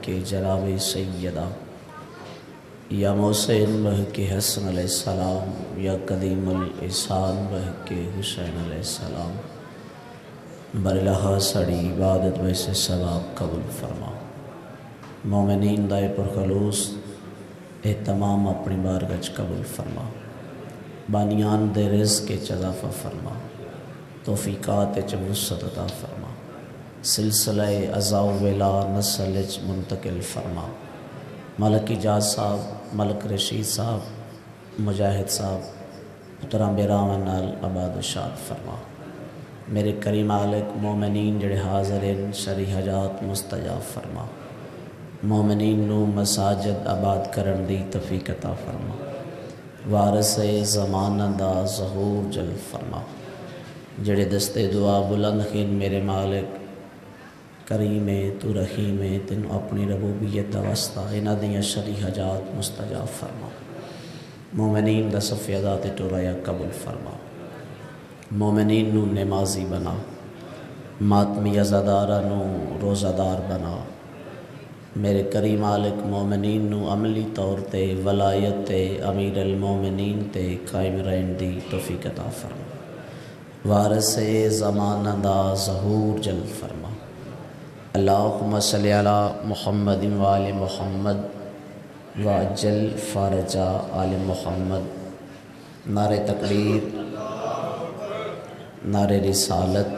کے جناب سیدہ یا محسن بہ کے حسن علیہ السلام یا قدیم الاحسان بہ کے حسین علیہ السلام برلہا سڑی عبادت ویسے ثواب قبول فرما۔ مومنین دائے پر خلوص اہتمام اپنی بارگاہ قبول فرما۔ بانیان دے رزق کے اضافہ فرما، توفیقات وسعت عطا فرما، سلسلہ عزا و ولا نسل منتقل فرما۔ ملک اجاز صاحب، ملک رشید صاحب، مجاہد صاحب پتران بیراون نال آباد و شاد فرما۔ میرے کریم مالک مومنین جڑے حاضرین شرعی حاجات مستجاب فرما۔ مومنین نو مساجد آباد کرن دی توفیق عطا فرما۔ وارث زمانہ دا ظہور جل فرما۔ جڑے دستے دعا بلند خین میرے مالک کریم تو رحیم تین اپنی ربوبیت دا واسطہ انہاں دیاں شرعی حاجات مستجاب فرما۔ مومنین دا صف عدات ٹورایا قبول فرما۔ مومنین نو نمازی بنا، ماتمی عزادارہ نو روزہ دار بنا۔ میرے کریم مالک مومنین نو عملی طور تے ولایت تے امیر المومنین تے قائم رہن دی توفیق عطا فرما۔ وارث زمانہ دا ظہور جل فرما۔ اللہم صلی علی محمد وآل محمد وعجل فارج آل محمد۔ نعرہ تکبیر، نعرہ رسالت،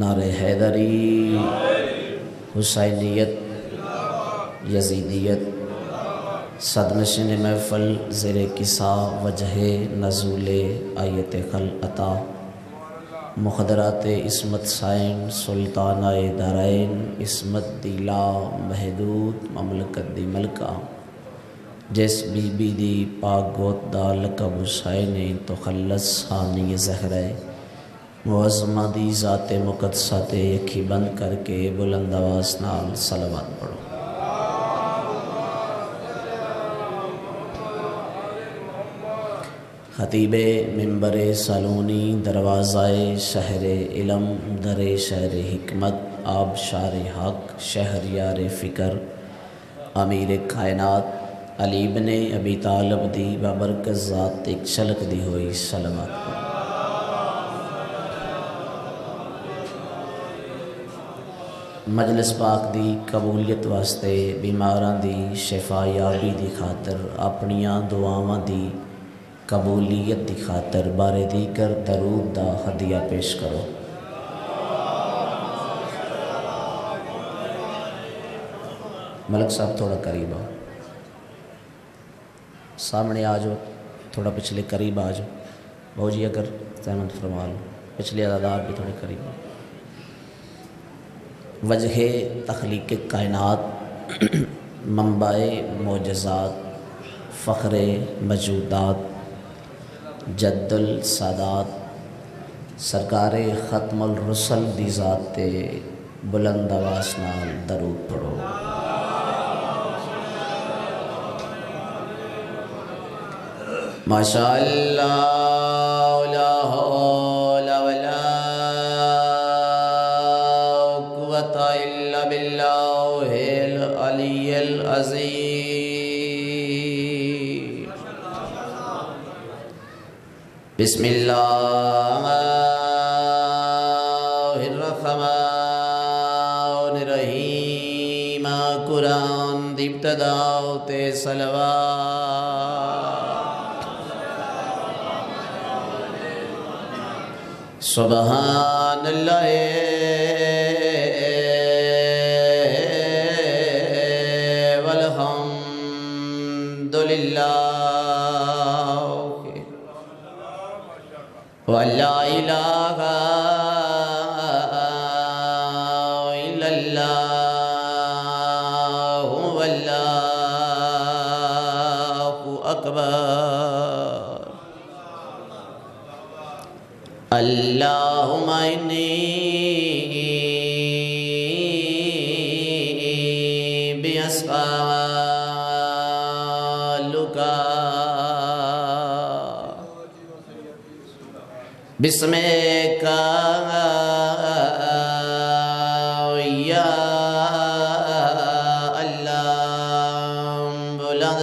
نعرہ حیدری، حسینیت، یزیدیت، صدنشین محفل زیر کسا وجہ نزول آیت خلعتا، مخدرات عصمت سائن سلطانہ دارین، عصمت دی لا محدود مملکت دی ملکہ، جس بی بی دی پاک گوت دا لقب حسین تو خلص حانی زہرہ معظمہ دی ذات مقدسہ تے یکھی بند کر کے بلند آواز نال صلوات پڑھو۔ خطیب منبر سالونی، دروازہ شہر علم، در شہر حکمت، آب شار حق، شہریار فکر، امیر کائنات علی بن ابی طالب دی بابرکت ذات ایک چھلک دی ہوئی صلوات پڑھو۔ مجلس پاک دی قبولیت واسطے، بیماران دی شفا یابی دی خاطر، اپنیاں دعاواں دی قبولیت دی خاطر بارے دیگر درود دا ہدیہ پیش کرو۔ ملک صاحب تھوڑا قریب آؤ، سامنے آ جاؤ، تھوڑا پچھلے قریب آ جاؤ۔ بہو جی اگر زحمت فرما لو، پچھلے عددار بھی تھوڑے قریب آؤ۔ وجہ تخلیق کائنات، منبع معجزات، فخر موجودات، جد السادات، سرکار ختم الرسل دی ذات تے بلند آواز نال درود پڑھو۔ ماشاء اللہ لا حول ولا قوت الا باللہ العلی العظیم۔ بسم اللہ الرحمن الرحیم۔ قرآن دی ابتدا تے صلوات۔ سبحان اللہ والحمد للہ ولا الہ الا اللہ واللہ اکبر۔ اللہم انی بِأَسْأَلُكَ بِاسْمِكَ یا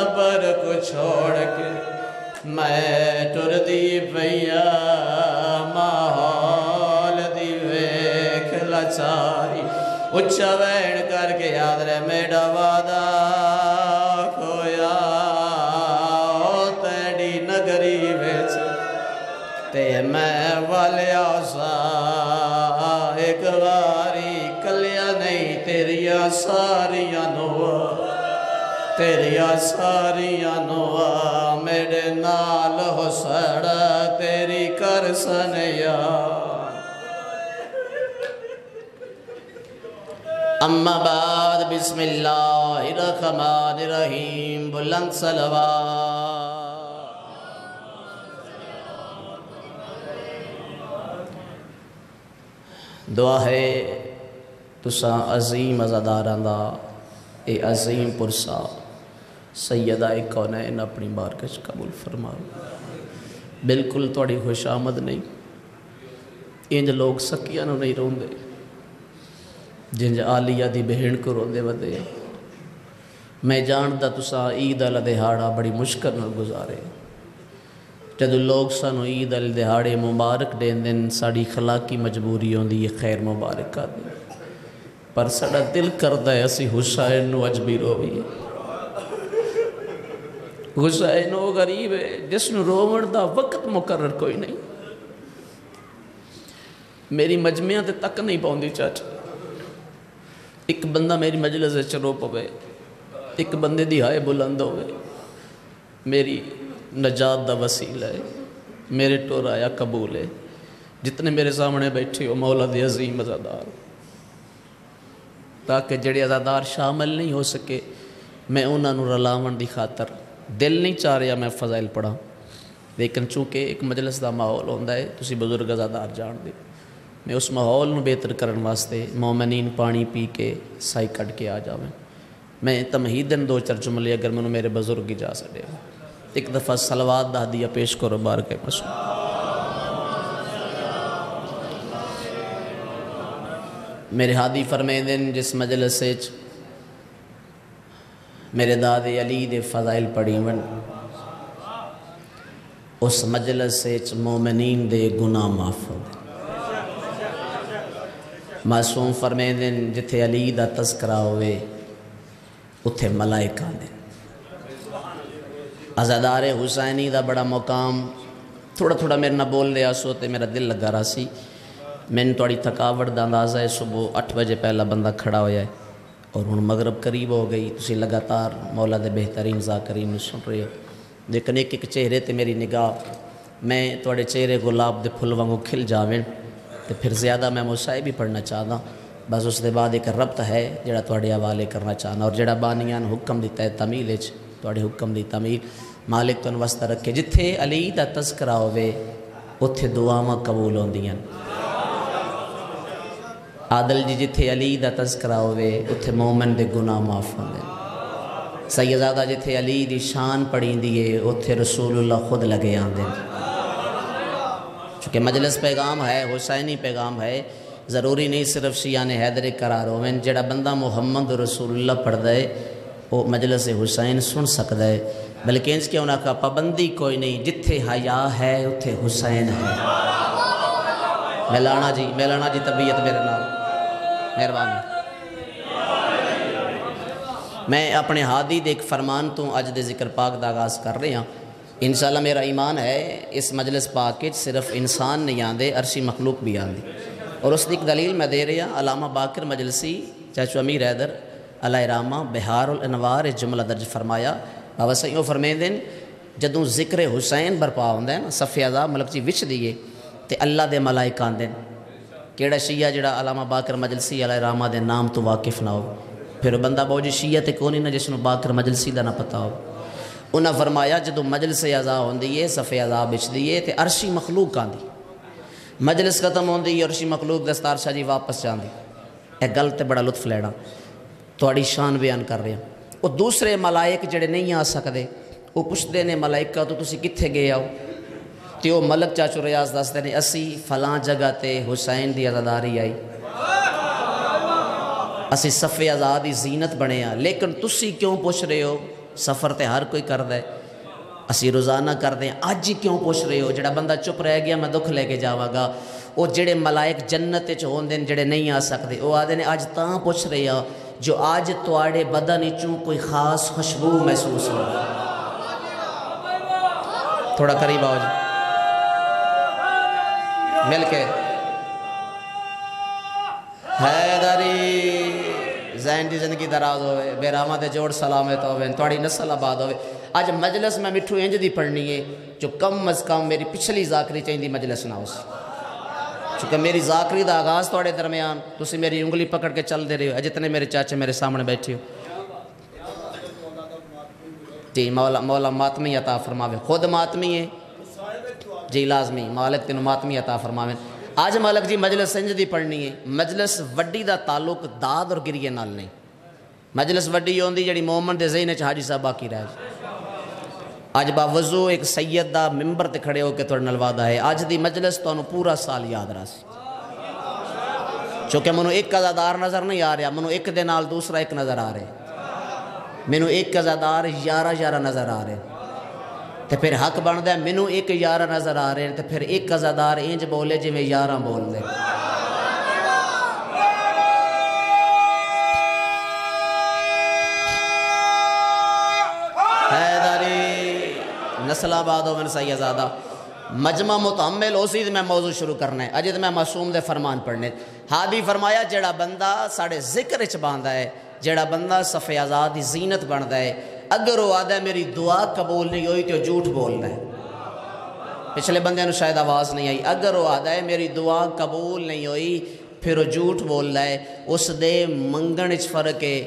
قبر کو چھوڑ کے میں ٹر دی پیا ماحول دی ویکھ لاچاری اچھا وین کر کے یاد رہے میرا وعدہ کھویا تیری نگری وچ تے میں والیا سا ایک واری کلیا نہیں تیریا ساریاں نوا میرے نال ہو سڑا تیری کر سنیا اما بعد بسم اللہ الرحمن الرحیم بلند صلوات دعا ہے تساں عظیم عزاداراں دا اے عظیم پرسا سیدہ کونین اپنی بارکش قبول فرما بالکل توڑی خوش آمد نہیں انج لوگ سکیاں نو نہیں رون دے جنج آلیہ دی بہن کو رون دے ودے میں جاندہ تسا عید الدہاڑا بڑی مشکل نہ گزارے جدو لوگ سانو عید الدہاڑے مبارک دین دن ساڑی خلاقی مجبوری ہوندی یہ خیر مبارک کا دیں پر ساڑا دل کردہ ہے اسی حسین نو اجبی روی حسین وہ غریب ہے جس نو رومن دا وقت مقرر کوئی نہیں میری مجمعہ تے تک نہیں پاؤں دی چاچا ایک بندہ میری مجلس سے چلو پوے ایک بندے دی ہائے بلند ہوئے میری نجات دا وسیلہ ہے میرے ٹور آیا قبول ہے جتنے میرے سامنے بیٹھے ہو مولا دی عظیم عزادار تاکہ جڑے عزادار شامل نہیں ہو سکے میں انہاں نو رلاون دی خاطر دل نہیں چاہ رہا میں فضائل پڑھا لیکن چونکہ ایک مجلس دا ماحول ہوندہ ہے تسی بزرگ عزادار جان دے میں اس ماحول نو بہتر کرن واسطے مومنین پانی پی کے سائی کٹ کے آ جاویں میں تمہیدن دو چار جملے اگر منو میرے بزرگ جا سکے ایک دفعہ صلوات دا ہدیہ پیش کرو بارکہ مسلم میرے ہادی فرمائے دن جس مجلس سے میرے داد علی دے فضائل پڑھی ون اس مجلس سے مومنین دے گناہ معاف ہو معصوم فرمائے دن جتھے علی دا تذکرہ ہوئے اتھے ملائکہ دن عزادار حسینی دا بڑا مقام تھوڑا تھوڑا میرے نہ بول لیا سو تے میرا دل لگا رہا سی میں نے توڑی تھکاوٹ دا اندازہ ہے صبح 8 بجے پہلا بندہ کھڑا ہویا ہے اور ان مغرب قریب ہو گئی تسی لگاتار مولا دے بہترین ذاکرین سن رہے ہو لیکن ایک ایک چہرے تے میری نگاہ میں توڑے چہرے گلاب دے پھل وانگو کھل جاویں تے پھر زیادہ میں موسیقی بھی پڑھنا چاہتا بس اس دے بعد ایک ربط ہے جڑا توڑے حوالے کرنا چاہنا اور جڑا بانیان حکم دیتا ہے تمیل توڑے حکم دی تمیل مالک تو انوستہ رکھے جتھے علی دا تذکرہ ہوئے اتھے دعاواں قبول ہوندیاں عادل جی جتھے علی دا تذکرہ ہوئے اتھے مومن دے گناہ معاف ہوندے سیدزادہ جتھے علی دی شان پڑھیں دیئے اتھے رسول اللہ خود لگے آندے چونکہ مجلس پیغام ہے حسینی پیغام ہے ضروری نہیں صرف شیعان حیدر قرار ہوئے جڑا بندہ محمد رسول اللہ پڑھ دے وہ مجلس حسین سن سکتا ہے بلکہ اس کے انہاں کا پابندی کوئی نہیں جتھے حیا ہے اتھے حسین ہے میلانا جی طبیعت میرے نام مہربانی میں اپنے ہادی دے ایک فرمان تو اج دے ذکر پاک دا آغاز کر رہے ہیں انشاءاللہ میرا ایمان ہے اس مجلس پاک صرف انسان نہیں آندے عرشی مخلوق بھی آندے اور اس ایک دلیل میں دے رہا علامہ باقر مجلسی چاچو امیر حیدر علیہ رحمہ بہار الانوار جملہ درج فرمایا بابا سیوں فرمائے دن جدوں ذکر حسین برپا ہوندے نا صفِ عذاب ملک جی وچ دیئے تے اللہ دے ملائکہ آندے کیڑا شیعہ جڑا علامہ باقر مجلسی علیہ رحمہ دے نام تو واقف نہ ہو پھر بندہ بہو جی شیعہ تے کونی نہ جس نو باقر مجلسی دا نہ پتا ہو انہاں فرمایا جدوں مجلس عذاب ہوندی ہے صفِ عذاب وچ دیئے تے عرشی مخلوق آندی مجلس ختم ہوندی ہے عرشی مخلوق دستار شاہ جی واپس جاندی ایک گل تے بڑا لطف لینا توڑی شان بیان کر رہے ہیں وہ دوسرے ملائک جڑے نہیں آ سکتے وہ پوچھتے نے ملائکہ تو تسی کتھے گئے آؤ تے وہ ملک چاچو ریاض دستے نے اسی فلاں جگہ تے حسین دی عزاداری آئی اسی صفِ عزاد دی زینت بنے ہیں لیکن تسی کیوں پوچھ رہے ہو سفر تے ہر کوئی کر دے اسی روزانہ کر دیں اج ہی کیوں پوچھ رہے ہو جڑا بندہ چپ رہ گیا میں دکھ لے کے جاواں گا وہ جڑے ملائک جنت وچ ہوندے جڑے نہیں آ سکدے وہ آدھے نے اج تاں پوچھ رہے ہو جو آج تواڑے بدن وچوں کوئی خاص خوشبو محسوس ہو تھوڑا قریب آؤ جی مل کے حیدری زین دی زندگی دراز ہوئے بے راما دے جوڑ سلامت ہوئے تواڑی نسل آباد ہوئے آج مجلس میں مٹھو انج دی پڑھنی ہے جو کم از کم میری پچھلی ذاکری چاہیے مجلس نہ ہو سی چونکہ میری ذاکری دا آغاز توڑے درمیان تسی میری انگلی پکڑ کے چل دے رہے ہو جتنے میرے چاچے میرے سامنے بیٹھے ہو جی مولا ماتمی عطا فرماوے خود ماتمی ہے جی لازمی مالک تینوں ماتمی عطا فرماوے آج مالک جی مجلس انج دی پڑھنی ہے مجلس وڈی دا تعلق داد اور گریے نال نہیں مجلس وڈی ہوندی جڑی مومن دے ذہن وچ حاجی صاحب باقی رہ آج باوضو ایک سید دا ممبر تے کھڑے ہو کے توڑ نلوادہ ہے آج دی مجلس تو انہوں پورا سال یاد رہا سی چونکہ منو ایک قضادار نظر نہیں آ رہا منو ایک دے نال دوسرا ایک نظر آ رہے منو ایک قضادار 11 نظر آ رہے تے پھر حق بن دے منو ایک 11 نظر آ رہے تے پھر ایک قضادار انج بولے جی میں 11 بول دے نسل آباد ہو میں سید زادہ مجمع متحمل ہو سی میں موضوع شروع کرنا ہے اجد میں معصوم دے فرمان پڑھنے ہادی فرمایا جڑا بندہ ساڑھے ذکر اچ باندھا ہے جڑا بندہ صف آزاد دی زینت بندھا ہے اگر وہ آدھا ہے میری دعا قبول نہیں ہوئی تو جھوٹ بول رہا ہے پچھلے بندے نے شاید آواز نہیں آئی اگر وہ آدھا ہے میری دعا قبول نہیں ہوئی پھر وہ جھوٹ بول رہا ہے اس دے منگن اچ فرق ہے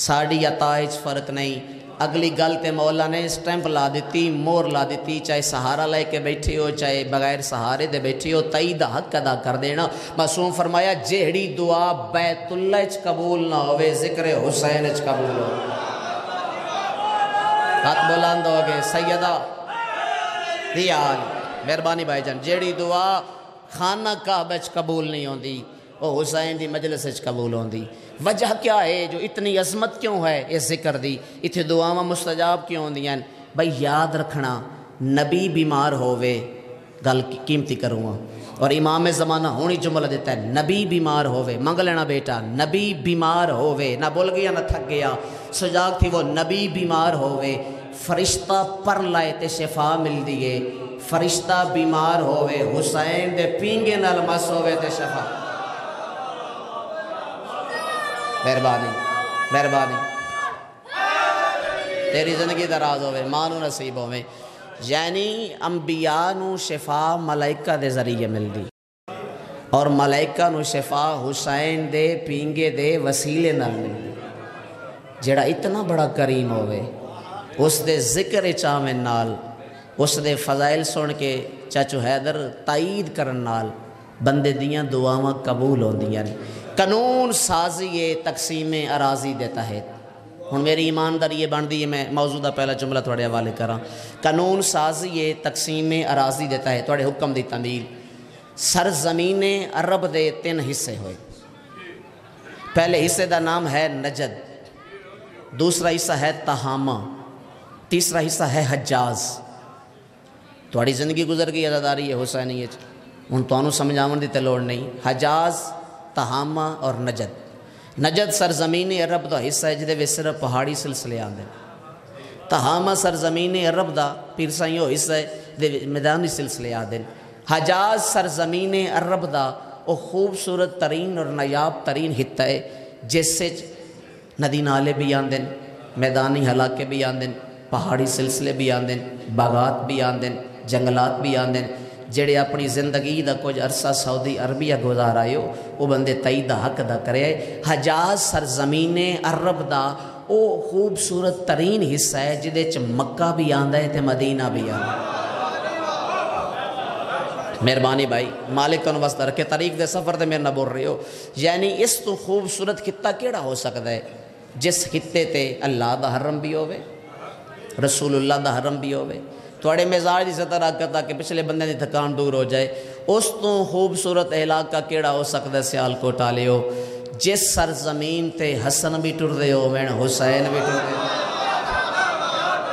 ساڑھی عطا اچ فرق نہیں اگلی گل تے مولا نے سٹیمپ لا دیتی مور لا دیتی چاہے سہارا لے کے بیٹھی ہو چاہے بغیر سہارے دے بیٹھی ہو تائید حق ادا کر دینا معصوم فرمایا جہڑی دعا بیت اللہ اچ قبول نہ ہوئے ذکر حسین اچ قبول ہو ہاتھ بلند ہو گئے سیدہ دیال مہربانی بھائی جان جہڑی دعا خانہ کعبہ اچ قبول نہیں ہوندی وہ حسین دی مجلس اچ قبول ہوندی وجہ کیا ہے جو اتنی عظمت کیوں ہے اس ذکر دی اتھے دعاواں مستجاب کیوں ہوندی ہیں بھائی یاد رکھنا نبی بیمار ہووے گل قیمتی کروں گا اور امام زمانہ ہونی جملہ دیتا ہے نبی بیمار ہووے منگ لینا بیٹا نبی بیمار ہووے نہ بول گیا نہ تھک گیا سجاگ تھی وہ نبی بیمار ہووے فرشتہ پر لائے تے شفا مل دیئے فرشتہ بیمار ہووے حسین دے پینگے نال مس ہووے تے شفا مہربانی مہربانی تیری زندگی دراز ہوئے مانو نصیب ہوئے یعنی انبیاء نو شفا ملائکہ دے ذریعے مل دی اور ملائکہ نو شفا حسین دے پینگے دے وسیلے نال مل دی جڑا اتنا بڑا کریم ہوئے اس دے ذکر چامن نال اس دے فضائل سن کے چاچو حیدر تائید کرن نال بندے دیاں دعاواں قبول ہوں دیاں قانون سازی تقسیم اراضی دیتا ہے ہن میری ایمانداری یہ بن دی ہے میں موضوع پہلا جملہ تھوڑے حوالے کراں قانون سازی تقسیم اراضی دیتا ہے تھوڑے حکم دی تعمیل سرزمین عرب دے 3 حصے ہوئے پہلے حصے دا نام ہے نجد دوسرا حصہ ہے تہامہ تیسرا حصہ ہے حجاز تھوڑی زندگی گزر گئی عزاداری ہے حسینی ہن تو سمجھاون دی تے لوڑ نہیں حجاز تہامہ اور نجد سرزمین عرب دا حصہ ہے جدے صرف پہاڑی سلسلے آندے تہامہ سرزمین عرب دا پیر سائیوں حصہ ہے جدے میدانی سلسلے آندے حجاز سرزمین عرب دا وہ خوبصورت ترین اور نایاب ترین حصہ ہے جس سے ندی نالے بھی آندے میدانی علاقے بھی آندے پہاڑی سلسلے بھی آندے باغات بھی آندے جنگلات بھی آندے جڑے اپنی زندگی دا کچھ عرصہ سعودی عربیہ گزار آئے ہو وہ بندے تائید حق دا کرے حجاز سرزمین عرب دا وہ خوبصورت ترین حصہ ہے جدے چ مکہ بھی آندہ ہے تے مدینہ بھی آندہ ہے مہربانی بھائی مالک کو واسطہ رکھے طریق دے سفر دے میرے نہ بول رہے ہو یعنی اس تو خوبصورت خطہ کیڑا ہو سکتا ہے جس خطے تے اللہ دا حرم بھی ہوئے رسول اللہ دا حرم بھی ہوئے تھوڑے مزاج دی سطح رکھتا کہ پچھلے بندے دی تھکان دور ہو جائے اس تو خوبصورت علاقہ کیڑا ہو سکتا ہے سیالکوٹ والے ہو جس سرزمین تے حسن بھی ٹر دے ہو میں حسین بھی ٹر دے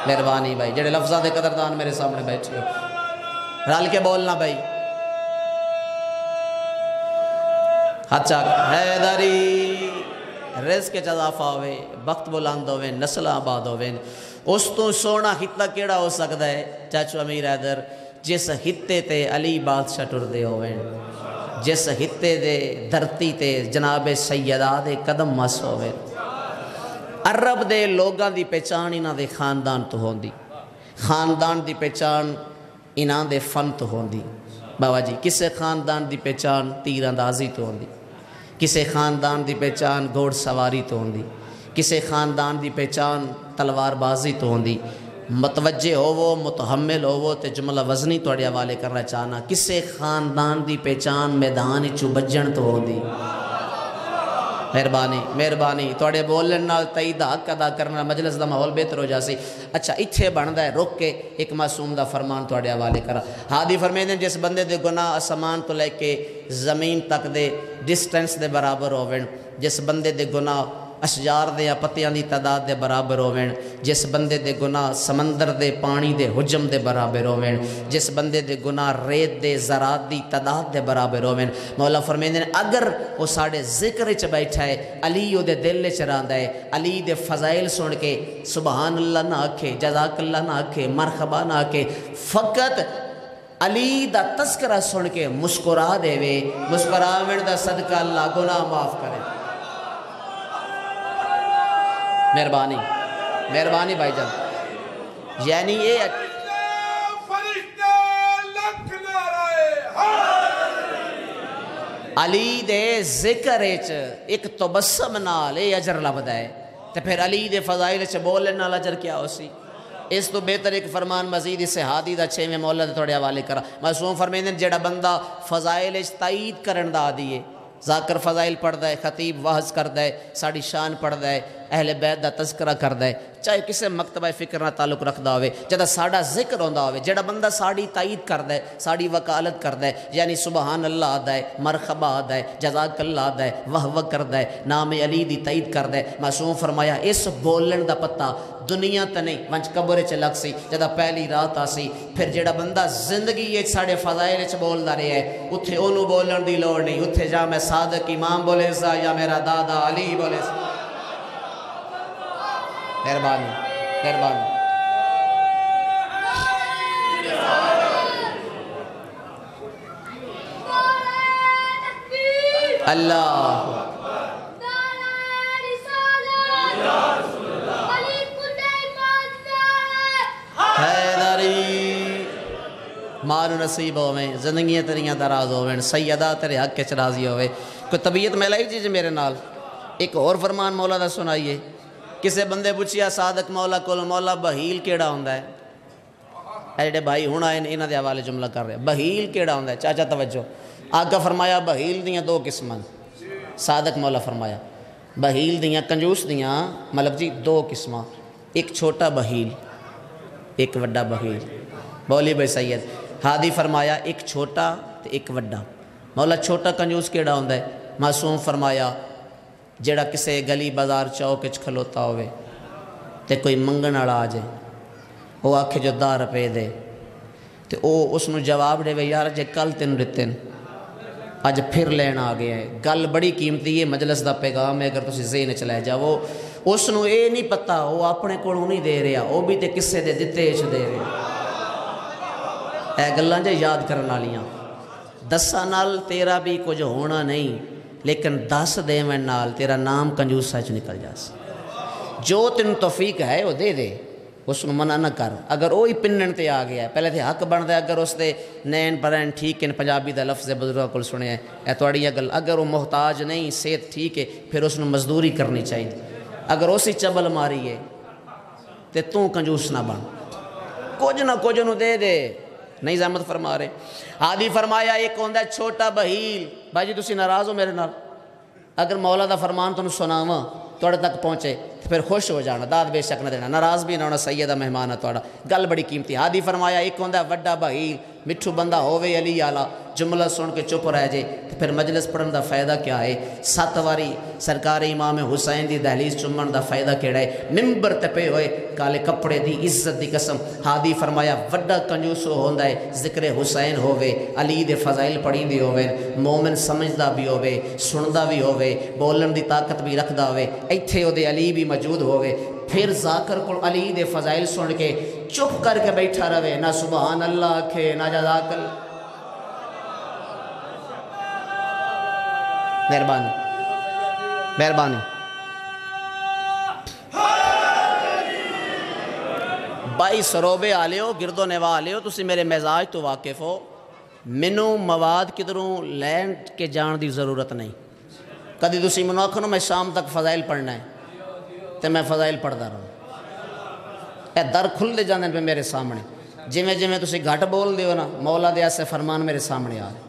مہربانی بھائی جڑے لفظاں دے قدردان میرے سامنے بیٹھے ہو رل کے بولنا بھائی اچھا حیدری رزق کے اضافہ ہوئے وقت بلند ہوئے نسل آباد ہوئے اس تو سونا خطہ کیڑا ہو سکتا ہے چاچو امیر حیدر جس خطے تے علی بادشاہ ٹردے ہوئے جس خطے دے دھرتی تے جناب سیدہ دے قدم مس ہوئے عرب دے لوگاں دی پہچان انہاں دے خاندان تو ہوندی خاندان دی پہچان انہاں دے فن تو ہوندی بابا جی کسے خاندان دی پہچان تیر اندازی تو ہوندی کسے خاندان دی پہچان گھوڑ سواری تو ہوندی کسے خاندان دی پہچان تلوار بازی تو ہوندی متوجہ ہوو متحمل ہوو تے جملہ وزنی توڑے حوالے کرنا چاہنا کسے خاندان دی پہچان میدان چو بجن تو ہوندی مہربانی توڑے بولن نال تائید حق ادا کرنا مجلس دا ماحول بہتر ہو جاسی اچھا اتھے بندا ہے رک کے ایک معصوم دا فرمان توڑے حوالے کرا ہادی فرمیندے جس بندے دے گناہ آسمان تو لے کے زمین تک دے ڈسٹنس دے برابر ہوویں جس بندے دے گناہ اشجار دے یا پتیاں دی تعداد دے برابر ہوویں جس بندے دے گناہ سمندر دے پانی دے حجم دے برابر ہوویں جس بندے دے گناہ ریت دے زراعت دی تعداد دے برابر ہوویں مولا فرمیندے اگر وہ ساڑے ذکر چ بیٹھا ہے علی او دے دل چ رہندا ہے علی دے فضائل سن کے سبحان اللہ نہ آکھے جزاک اللہ نہ آکھے مرحبا نہ آکھے فقط علی دا تذکرہ سن کے مسکرا دے وے مسکراویں دا صدقہ اللہ گناہ معاف کرے مہربانی بھائی جان یعنی یہ علی دے ذکر ایک تبسم نال اے اجر لبدا ہے تے پھر علی دے فضائل چ بولن نال اجر کیا ہو سی اس تو بہتر ایک فرمان مزید اس ہادی دا 6ویں مولا دے تھوڑے حوالے کرا معصوم فرمیندے جڑا بندہ فضائل چ تائید کرن دا عادی ہے ذاکر فضائل پڑھدا ہے خطیب واعظ کردا ہے ساڑی شان پڑھدا ہے اہل بیت دا تذکرہ کردا ہے چاہے کسے مکتبہ فکر نہ تعلق رکھدا ہوئے جدا ساڑا ذکر ہوندا ہوئے جڑا بندہ ساڑی تائید کردا ہے ساڑی وکالت کردا ہے یعنی سبحان اللہ آدھا ہے مرحبا آدھا ہے جزاک اللہ آدھا ہے وہ کردا ہے نام علی دی تائید کردا ہے معصوم فرمایا اس بولن دا پتہ دنیا تے نہیں ونج قبر چ لگ سی جدا پہلی رات آسی پھر جڑا بندہ زندگی یہ ساڑے فضائل چ بولدا رہے ہے اتھے اونوں بولن دی لوڑ نہیں اتھے جا میں صادق امام بولے سا یا میرا دادا علی بولے سا مہربانی اللہ حیدری مال نصیب ہوئے زندگیاں تیریاں دراز ہوئے سیدہ تیرے حق کے راضی ہوئے کوئی طبیعت میں لائی چیز میرے نال ایک اور فرمان مولا دا سنائیے کسے بندے پوچھیا صادق مولا کول مولا بہیل کیڑا ہوندا ہے ایڈے بھائی ہن آئے انہاں دے حوالے جملہ کر رہے بہیل کیڑا ہوندا ہے چاچا توجہ آقا فرمایا بہیل دیاں 2 قسماں صادق مولا فرمایا بہیل دیاں کنجوس دیاں مطلب جی 2 قسماں ایک چھوٹا بہیل ایک وڈا بہیل بولی بھائی سید ہادی فرمایا ایک چھوٹا تے ایک وڈا مولا چھوٹا کنجوس کیڑا ہوندا ہے معصوم فرمایا جڑا کسے گلی بازار چوک وچ کھلوتا ہوئے تے کوئی منگن والا آ جائے وہ آکھے جو 10 روپے دے تے او اس نو جواب دے وے یار جے کل تین دتے اج پھر لینا آ گیا ہے گل بڑی قیمتی ہے مجلس دا پیغام ہے اگر تسی ذہن چ لے جاؤ اس نو اے نہیں پتا وہ اپنے کولوں نہیں دے رہا وہ بھی تے کسے دے دتے چ دے رہا اے گلاں جے یاد کرن والیاں دساں نال تیرا بھی کچھ ہونا نہیں لیکن 10 دیویں نال تیرا نام کنجوسا چ نکل جاس جو تین توفیق ہے وہ دے دے اس کو منع نہ کر اگر وہی پنن تے آ گیا ہے پہلے تے حق بنتا ہے اگر اس دے نین پرین ٹھیک ہے پنجابی دا لفظ بزرگاں کول سنیا ہے اے تواڈی گل اگر وہ محتاج نہیں صحت ٹھیک ہے پھر اس نو مزدوری کرنی چاہیے اگر اسی چبل ماری ہے تے تو کنجوس نہ بن کچھ نہ کچھ نو دے دے نہیں زحمت فرما رہے ہادی فرمایا ایک ہوندا ہے چھوٹا بہیل بھائی جی تسی ناراض ہو میرے نال اگر مولا دا فرمان تانوں سناواں توڑے تک پہنچے تو پھر خوش ہو جانا داد بے شک نہ دینا ناراض بھی نہ ہونا سیدہ مہمان ہے توڑا گل بڑی قیمتی ہادی فرمایا ایک ہوندا ہے وڈا بہیل مٹھو بندہ ہووے علی آلا جملہ سن کے چپ رہ جے تو پھر مجلس پڑھن دا فائدہ کیا ہے؟ 7 واری سرکار امام حسین دی دہلیز چمن دا فائدہ کیڑا ہے؟ ممبر تے پے ہوئے کالے کپڑے دی عزت دی قسم ہادی فرمایا وڈا کنجوسو ہوندا ہے ذکر حسین ہووے علی دے فضائل پڑھین دی ہووے مومن سمجھدا بھی ہووے سندا بھی ہووے بولن دی طاقت بھی رکھدا ہووے ایتھے او دے علی بھی موجود ہووے پھر ذاکر کو علی دے فضائل سن کے چپ کر کے بیٹھا رہے نہ سبحان اللہ آکھے نہ جزاک اللہ مہربانی مہربانی بائی سروبے آلے ہو گرد و نواح آلے ہو تسی میرے مزاج تو واقف ہو منو مواد کدھروں لین کے جان دی ضرورت نہیں کدی تسی منو آکھنو میں شام تک فضائل پڑھنا ہے تو میں فضائل پڑھدا رہا اے در کھل دے جاندے پہ میرے سامنے جویں تسی گھٹ بول دیو نا مولا دے ایسے فرمان میرے سامنے آ رہے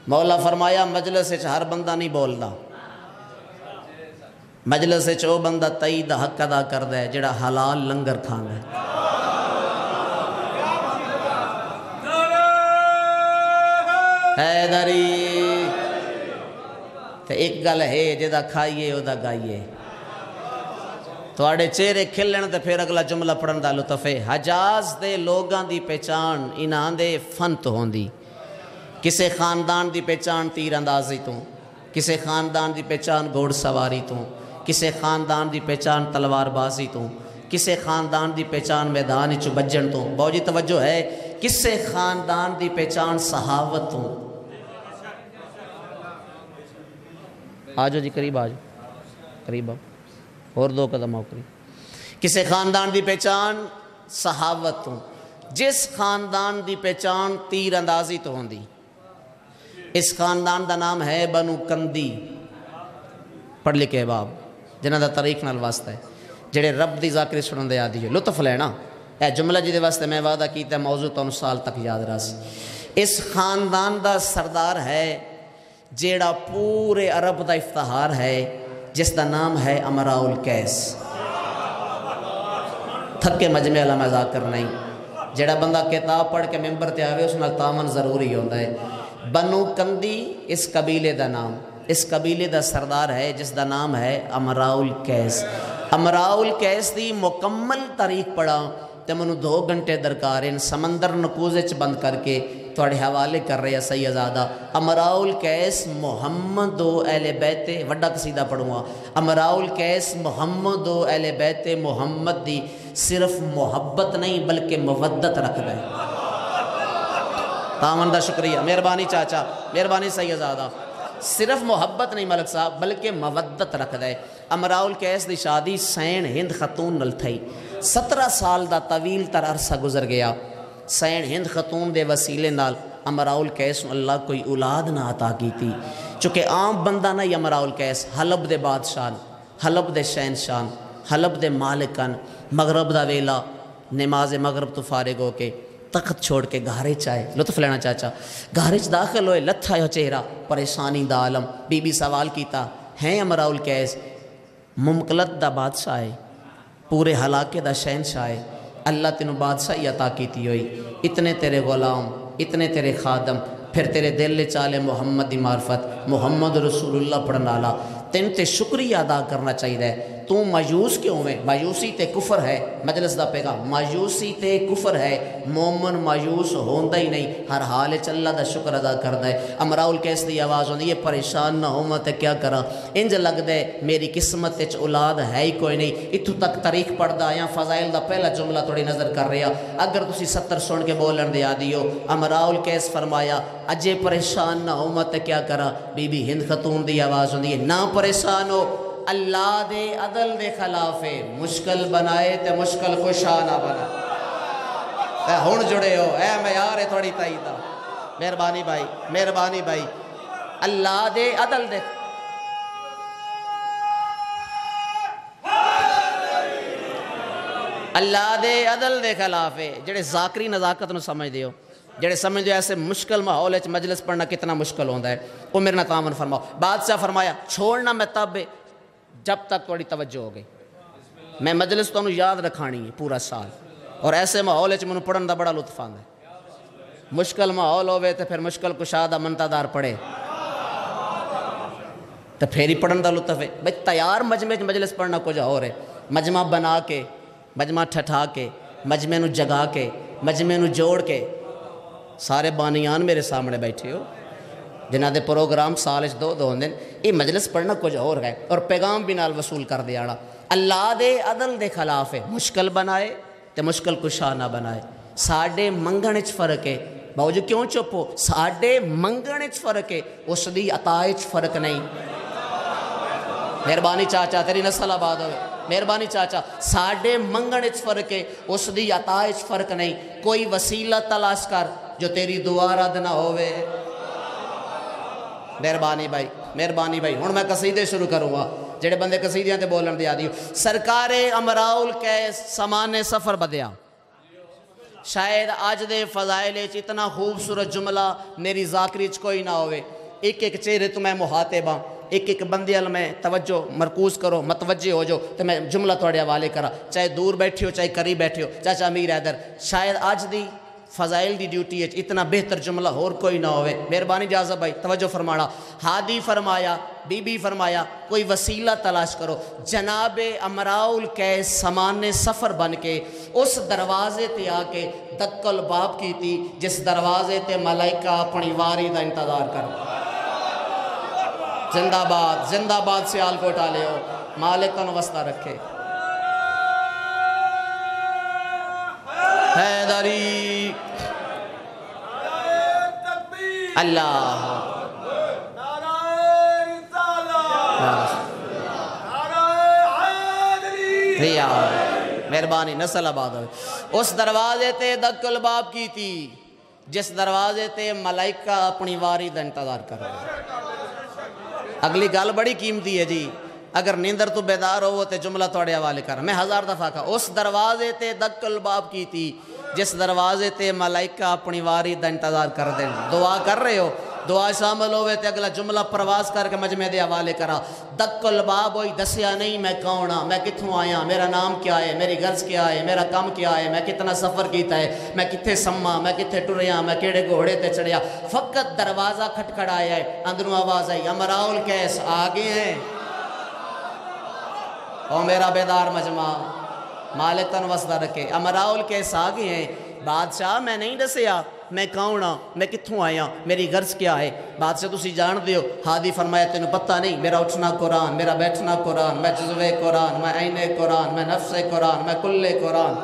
مولا فرمایا مجلس وچ ہر بندہ نہیں بولدا مجلس وچ او بندہ تئی دا حق ادا کردا ہے جڑا حلال لنگر کھاندا ہے حیدری تے ایک گل ہے جدا کھائیے او دا گائیے تواڈے چہرے کھلن تے پھر اگلا جملہ پڑھن دا لطف ہے حجاز دے لوگاں دی پہچان انہاں دے فن تو ہوندی کسے خاندان دی پہچان تیر اندازی تو کسے خاندان دی پہچان گھوڑ سواری تو کسے خاندان دی پہچان تلوار بازی تو کسے خاندان دی پہچان میدان چ بجن تو بہت جی توجہ ہے کسے خاندان دی پہچان صحاوت تو آجو جی قریب آجو قریب آؤ اور 2 قدم آؤ قریب کسے خاندان دی پہچان صحاوت تو جس خاندان دی پہچان تیر اندازی تو ہوندی اس خاندان دا نام ہے بنو کندی پڑھ لکھے باب جنہ دا طریق نال واسطہ ہے جڑے رب دی ذاکری سنن دے آدھی ہے لطف لینا اے جملہ جی دے واسطے میں وعدہ کیتا ہے موضوع تو 9 سال تک یاد رہا سی اس خاندان دا سردار ہے جیڑا پورے عرب دا افتخار ہے جس دا نام ہے امراء القیس تھکے مجمع والا مذاکر نہیں جیڑا بندہ کتاب پڑھ کے ممبر تے آوے اس نال تامن ضروری ہوندا ہے بنو کندی اس قبیلے دا نام اس قبیلے دا سردار ہے جس دا نام ہے امراء القیس امراء القیس دی مکمل تاریخ پڑھا تے منو 2 گھنٹے درکار ہیں سمندر نکوزے چ بند کر کے تھوڑے حوالے کر رہے ہیں سیدزادہ امراء القیس محمد و اہل بیت وڈا قصیدہ پڑھوں امراء القیس محمد و اہل بیت محمد دی صرف محبت نہیں بلکہ مودت رکھ دے تامن دا شکریہ مہربانی چاچا مہربانی سیدزادہ صرف محبت نہیں ملک صاحب بلکہ مودت رکھ دے امراء القیس دی شادی سین ہند خاتون نل تھئی 17 سال دا طویل تر عرصہ گزر گیا سین ہند خاتون دے وسیلے نال امراء القیس اللہ کوئی اولاد نہ عطا کی تھی چونکہ عام بندہ نہیں امراء القیس حلب دے بادشاہ حلب دے شہنشاہ حلب دے مالکن مغرب دا ویلا نماز مغرب تو فارغ ہو کے تخت چھوڑ کے گھارے چائے لطف لینا چاچا گھارے چ داخل ہوئے لتھا ہو چہرہ پریشانی دا عالم بی بی سوال کیتا ہیں امراء القیس ممکلت دا بادشاہ ہے پورے حلاقے دا شہنشاہ ہے اللہ تینوں بادشاہی عطا کیتی ہوئی اتنے تیرے غلام اتنے تیرے خادم پھر تیرے دل لے چالے محمد دی معرفت محمد رسول اللہ پڑھنالا تین تے شکریہ ادا کرنا چاہیے تو مایوس کیوں ہے مایوسی تے کفر ہے مجلس دا پیغام مایوسی تے کفر ہے مومن مایوس ہوندا ہی نہیں ہر حال وچ اللہ دا شکر ادا کردا ہے امراء القیس دی آواز ہوندی ہے پریشان نہ ہو میں تے کیا کراں انج لگدا ہے میری قسمت وچ اولاد ہے ہی کوئی نہیں اتھوں تک تاریخ پڑھدا آیا فضائل دا پہلا جملہ تھوڑی نظر کر رہا اگر تسی 70 سن کے بولن دے آدی ہو امراء القیس فرمایا اجے پریشان نہ ہو میں تے کیا کراں بی بی ہند خاتون دی آواز ہوندی ہے نہ پریشان ہو اللہ دے عدل دے خلاف مشکل بنائے تے مشکل کشا نہ بنا اے ہون جڑے ہو اے معیار ہے تھوڑی تائیدہ مہربانی بھائی اللہ دے عدل دے اللہ دے عدل دے خلاف جڑے ذاکری نزاکت نو سمجھ دیو جڑے سمجھ دیو ایسے مشکل ماحول مجلس پڑھنا کتنا مشکل ہوندہ ہے وہ میرے نہ تامن فرماؤ بادشاہ فرمایا چھوڑنا میں تب جب تک تھوڑی توجہ ہو گئی میں مجلس تو یاد رکھانی ہے پورا سال اور ایسے ماحول منو پڑھن دا بڑا لطف آندا ہے مشکل ماحول ہوئے تو پھر مشکل کشا دا منتظار پڑھے تو پھر ہی پڑھن دا لطف ہے بھئی تیار مجمع مجلس پڑھنا کچھ اور ہے مجمع بنا کے مجمع ٹھٹھا کے مجمع نو جگا کے مجمع نو جوڑ کے سارے بانیان میرے سامنے بیٹھے ہو جنہ دے پروگرام سالش دو ہوندے یہ مجلس پڑھنا کچھ اور ہے اور پیغام بھی نال وصول کر دیا اللہ دے عدل دے خلاف ہے مشکل بنائے تے مشکل کشا نہ بنائے ساڑھے منگن اچ فرق ہے باوجو کیوں چپو ساڑھے منگن اچ فرق ہے اس دی عطائے اچ فرق نہیں مہربانی چاچا تیری نسل آباد ہوئے مہربانی چاچا ساڑھے منگن اچ فرق ہے اس دی عطائے اچ فرق نہیں کوئی وسیلہ تلاش کر جو تیری دعا رد نہ ہوئے مہربانی بھائی ہن میں قصیدے شروع کروں گا جڑے بندے قصیدیاں تے بولن دیا دیو سرکار امراؤ القیس سامان سفر بدیا شاید آج دے فضائل اتنا خوبصورت جملہ میری ذاکری کوئی نہ ہوئے ایک ایک چہرے تو میں محاطبہ ایک ایک بندے میں توجہ مرکوز کرو متوجہ ہو جو تو میں جملہ توڑے حوالے کرا چاہے دور بیٹھے ہو چاہے قریب بیٹھے ہو چاچا امیر حیدر شاید آج دی فضائل دی ڈیوٹی ہے اتنا بہتر جملہ اور کوئی نہ ہوئے مہربانی جازب بھائی توجہ فرمانا ہادی فرمایا بی بی فرمایا کوئی وسیلہ تلاش کرو جناب امراؤ القیس سامان سفر بن کے اس دروازے تے آ کے دق الباب کی تھی جس دروازے تے ملائکہ اپنی واری دا انتظار کرو زندہ باد سیال کو ٹالے ہو مالک کا وسطہ رکھے حیدری اللہ مہربانی نسل آباد ہوئے اس دروازے تے دق الباب کی تھی جس دروازے تے ملائکہ اپنی واری دا انتظار کر رہے اگلی گال بڑی قیمتی ہے جی اگر نیندر تو بیدار ہو تے جملہ توڑے حوالے کر میں 1000 دفعہ کہا اس دروازے تے دق الباب کی تھی جس دروازے تے ملائکہ اپنی واری دا انتظار کر دیں دعا کر رہے ہو دعا شامل ہوئے تے اگلا جملہ پرواز کر کے مجمع دے حوالے کرا دق الباب ہوئی دسیا نہیں میں کونہ میں کتھوں آیا میرا نام کیا ہے میری غرض کیا ہے میرا کام کیا ہے میں کتنا سفر کیتا ہے میں کتھے سما میں کتھے ٹریا میں کیڑے گھوڑے تے چڑھیا فقط دروازہ کھٹکھڑایا ہے اندروں آواز آئی امراؤ القیس آگے ہیں او میرا بیدار مجمع مالک تن وسدہ رکھے امراؤ القیس آگے ہیں بادشاہ میں نہیں دسیا میں کون ہاں میں کتھوں آیا میری غرض کیا ہے بادشاہ تسی جان دیو ہادی فرمایا تینوں پتہ نہیں میرا اٹھنا قرآن میرا بیٹھنا قرآن میں جزوے قرآن میں عین قرآن میں نفس قرآن میں کل قرآن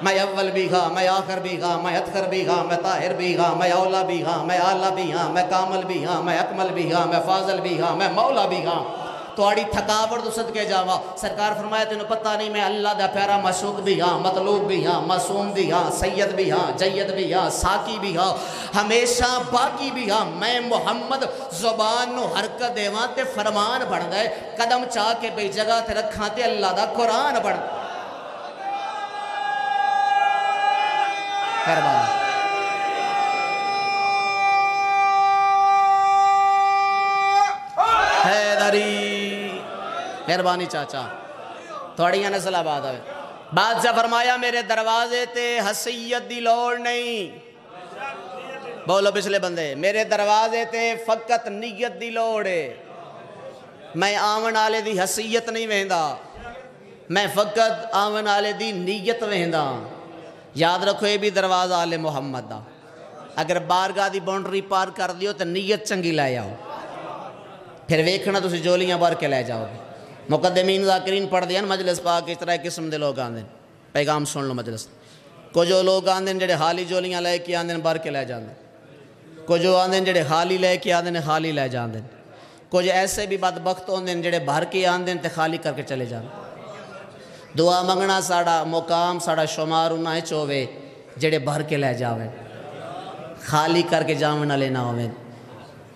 میں اول بھی ہاں میں آخر بھی ہاں میں ادخر بھی ہاں میں طاہر بھی ہاں میں اولا بھی ہاں میں اعلیٰ بھی ہاں میں کامل بھی ہاں میں اکمل بھی ہاں میں فاضل بھی ہاں میں مولا بھی ہاں توڑی تھکاوٹ تو صدقے جاوا سرکار فرمایا تینوں پتہ نہیں میں اللہ دا پیارا مشوق بھی ہاں مطلوب بھی ہاں معصوم بھی ہاں سید بھی ہاں جید بھی ہاں ساکی بھی ہاں ہمیشہ باقی بھی ہاں میں محمد زبان نو حرکت دیواں تے فرمان بڑھ گئے قدم چاہ کے بے جگہ تے رکھاں تے اللہ دا قرآن بڑھ مہربانی حیدری مہربانی چاچا تھوڑیاں نسل آباد ہوئے بادشاہ فرمایا میرے دروازے تے حسیت دی لوڑ نہیں بولو پچھلے بندے میرے دروازے تے فقط نیت دی لوڑ ہے میں آون آلے دی حسیت نہیں وہندا میں فقط آون آلے دی نیت وہندا یاد رکھو یہ بھی دروازہ آل محمد دا اگر بارگاہ دی باؤنڈری پار کر دیو تو نیت چنگی لے آؤ پھر ویکھنا تسی جولیاں بار کے لے جاؤ گے مقدمین ذاکرین پڑھ دیا مجلس پاک اس طرح قسم دے لوگ آندیں پیغام سن لو مجلس کو جو لوگ آندیں جڑے حالی جولیاں لے کے آندیں بار کے لے جاندیں کو جو آندیں جڑے خالی لے کے آندیں خالی لے جاندیں کو جو ایسے بھی بدبخت ہوندیں جڑے بھر کے آندیں تے خالی کر کے چلے جاندیں دعا منگنا ساڑا مقام ساڑا شمار انہاں چوے جڑے بھر کے لے جاویں خالی کر کے جاویں نہ لینا ہوئیں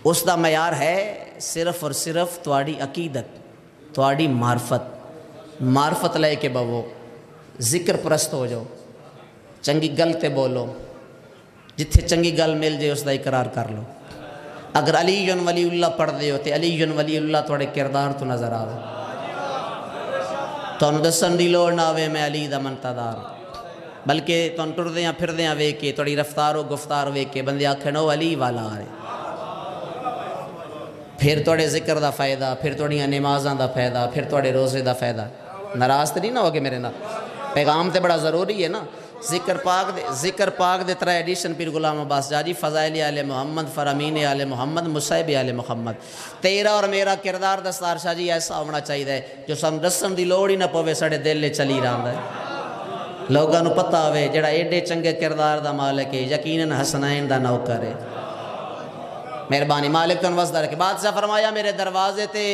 اس دا معیار ہے صرف اور صرف تواڑی عقیدت تواڑی معرفت لے کے بوو ذکر پرست ہو جاؤ چنگی گل تے بولو جتھے چنگی گل مل جائے اس دا اقرار کر لو اگر علی ولی اللہ پڑھ دے ہو تے علی ولی اللہ تواڑے کردار تو نظر آوے تو انہوں دسن دی لوڑ نہ آوے میں علی دا منتظار بلکہ تم ٹردیاں پھردیاں ویکھ کے تھوڑی رفتار و گفتار ویکھ کے بندے آکھن او علی والا آ رہے، پھر تھوڑے ذکر دا فائدہ، پھر تھوڑیاں نمازاں دا فائدہ، پھر تھوڑے روزے دا فائدہ۔ ناراض تو نہیں نہ ہوگے میرے نال، پیغام تے بڑا ضروری ہے نا۔ ذکر پاک دے 3 ایڈیشن پیر غلام عباس جاجی، فضائل آل محمد، فرامین آل محمد، مصائب آل محمد۔ تیرا اور میرا کردار دستار شاہ جی ایسا ہونا چاہیے جو سن دسن دی لوڑ ہی نہ پوے ساڑے دل لے چلی رہا ہے، لوگاں نو پتہ ہوئے جڑا ایڈے چنگے کردار دا مالک ہے یقیناً حسنین دا نوکر ہے۔ مہربانی مالک تو وسدا رکھے۔ بادشاہ فرمایا میرے دروازے تے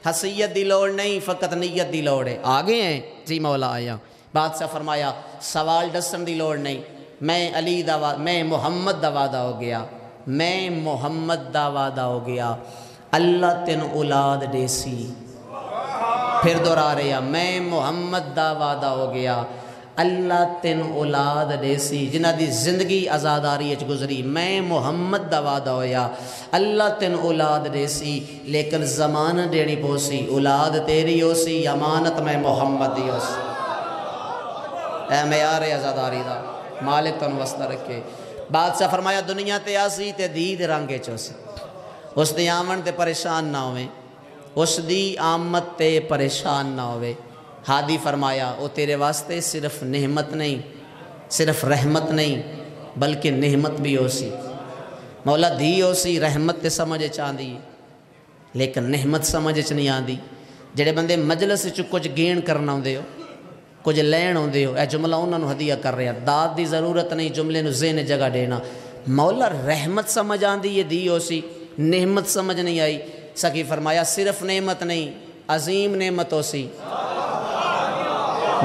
حسیت دی لوڑ نہیں، فقط نیت دی لوڑ ہے۔ آگے ہیں جی مولا آیا۔ بادشاہ فرمایا سوال دسن دی لوڑ نہیں، میں محمد دا وعدہ ہو گیا، میں محمد دا وعدہ ہو گیا، اللہ تین اولاد دیسی۔ پھر دہرا رہے ہیں میں محمد دا وعدہ ہو گیا، اللہ تین اولاد دیسی، جنہ دی زندگی آزاداری اچ گزری، میں محمد دا وعدہ ہویا، اللہ تین اولاد دیسی، لیکن زمانہ دینی پوسی، اولاد تیری ہو سی، امانت میں محمد دی ہو سی۔ اے معیار آزاداری دا مالک تن وسطہ رکھے۔ بادشاہ فرمایا دنیا تے آسی تے دید رنگے چوسی، اس دی آمن تے پریشان نہ ہوئے، اس دی آمد تے پریشان نہ ہوئے۔ ہادی فرمایا او تیرے واسطے صرف نعمت نہیں، صرف رحمت نہیں، بلکہ نعمت بھی ہو سی۔ مولا دی ہو سی، رحمت تے سمجھے چاندی لیکن نعمت سمجھے چ نہیں آندی۔ جڑے بندے مجلس چ کچھ گین کرنا ہوندے ہو، کچھ لین ہوندے ہو، اے جملہ انہوں نے ہدیہ کر رہے ہیں، داد دی ضرورت نہیں، جملے نو ذہن جگہ دینا۔ مولا رحمت سمجھ آندی یہ دی ہو سی، نعمت سمجھ نہیں آئی۔ سکی فرمایا صرف نعمت نہیں، عظیم نعمت ہو سی۔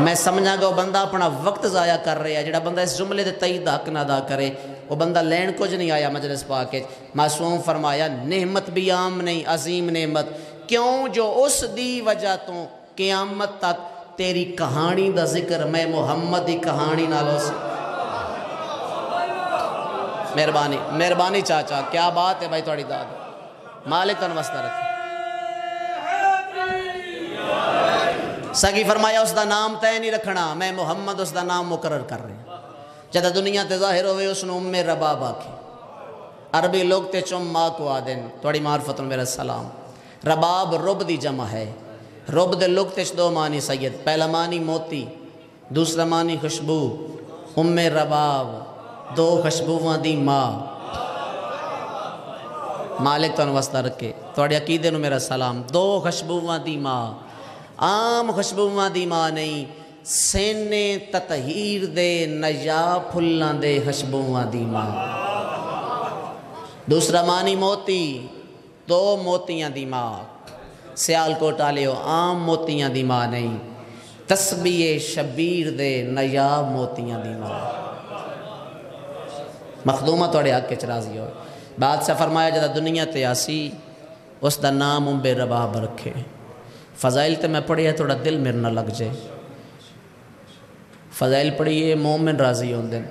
میں سمجھا گا وہ بندہ اپنا وقت ضائع کر رہا ہے، جڑا بندہ اس جملے دے تئید حق نہ ادا کرے وہ بندہ لین کچھ نہیں آیا مجلس پاک۔ معصوم فرمایا نعمت بھی عام نہیں، عظیم نعمت کیوں؟ جو اس دی وجہ تو قیامت تک تیری کہانی دا ذکر میں محمد دی کہانی نالو سے۔ مہربانی چاچا، کیا بات ہے بھائی تھوڑی داد، مالک تن وسطہ رکھے۔ سگی فرمایا اس دا نام تے نہیں رکھنا، میں محمد اس دا نام مقرر کر رہے ہیں۔ جدہ دنیا تے ظاہر ہوئے اس نے ام رباب آکھی، عربی لوگ تے چم ماں کو آدن، تھوڑی معرفت میرا سلام۔ رباب رب دی جمع ہے، رب دے لوگ تے 2 معنی سید، پہلا معنی موتی، دوسرا معنی خوشبو۔ ام رباب 2 خوشبوواں دی ماں۔ مالک تو واسطہ رکھے، تھوڑے عقیدے نو میرا سلام۔ 2 خوشبوواں دی ماں، عام خوشبوواں دی ماں نہیں، سینے تطہیر دے نجا پھلاں دے خوشبوواں دی ماں۔ دوسرا معنی موتی، 2 موتیاں دی ماں۔ سیال کوٹ آلے ہو، عام موتیاں دی ماں نہیں، تسبیح شبیر دے نیاب موتیاں دی ماں۔ مخدومہ توڑے حق کے چرازی ہو۔ بادشاہ فرمایا جدہ دنیا تے آسی اس دا نام ام رباب رکھے۔ فضائل تے میں پڑھی ہے تھوڑا دل میرے نہ لگ جائے۔ فضائل پڑھیے مومن راضی ہوندن،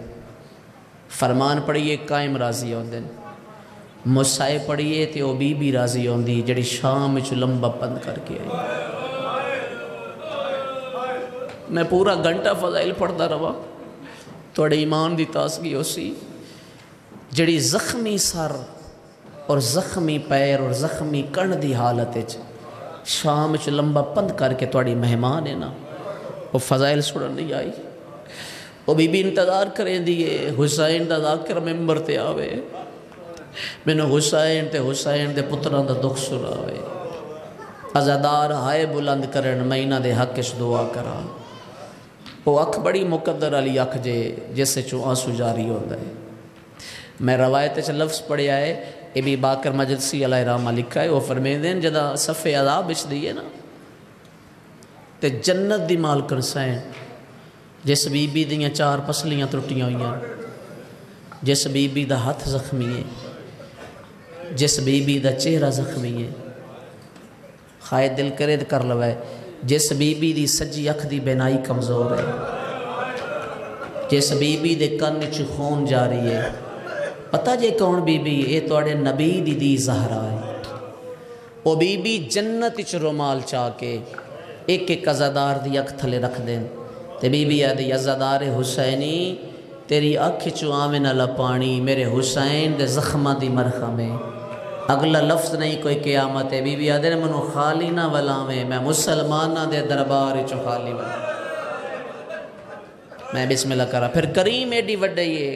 فرمان پڑھیے قائم راضی ہوندن، مسائے پڑھیے تے او بی بی راضی ہوندی جڑی شام وچ لمبا بند کر کے آئی۔ میں پورا گھنٹہ فضائل پڑھتا رہا، توڑے ایمان دی تازگی ہو سی، جڑی زخمی سر اور زخمی پیر اور زخمی کن دی حالت شام وچ لمبا بند کر کے توڑی مہمان ہے نا، وہ فضائل سڑن نہیں آئی۔ وہ بی بی انتظار کریں دیئے حسین دا ذاکر ممبر تے آوے، میں نے حسین دے پتران دا دکھ سناوے، عزادار ہائے بلند کرن مہینہ دے حق اس دعا کرا۔ وہ اکھ بڑی مقدر علی اکھ جیسے چو آنسو جاری ہوتا ہے۔ میں روایت سے لفظ پڑھے آئے ابی باکر مجلسی علیہ رحمہ لکھا ہے، وہ فرمیدیں جدہ صفحہ عذاب اچھ دیئے نا تے جنت دی مالکن سائن، جس بی بی دیاں 4 پسلیاں ترٹیاں ہوئیاں، جس بی بی دا ہاتھ زخمی ہے، جس بی بی دا چہرہ زخمی ہے، خواہ دل کرے کر لوائے، جس بی بی دی سجی اکھ دی بینائی کمزور ہے، جس بی بی دے کن چ خون جاری ہے، پتہ جے کون بی بی؟ اے توڑے نبی دی زہرا ہے۔ وہ بی بی جنت چ رومال چاہ کے ایک عزادار دی اکھ تھلے رکھ دیں، تے بی بی آدھی عزادار حسینی تیری اکھ چو آوے نہ لپانی میرے حسین دے زخمہ دی مرخمے اگلا لفظ نہیں کوئی قیامت ہے بی بی آدھے نے منو خالی نہ ولاویں میں مسلمانہ دے دربار چو خالی ولاویں میں بسم اللہ کرا پھر کریم ایڈی وڈی ہے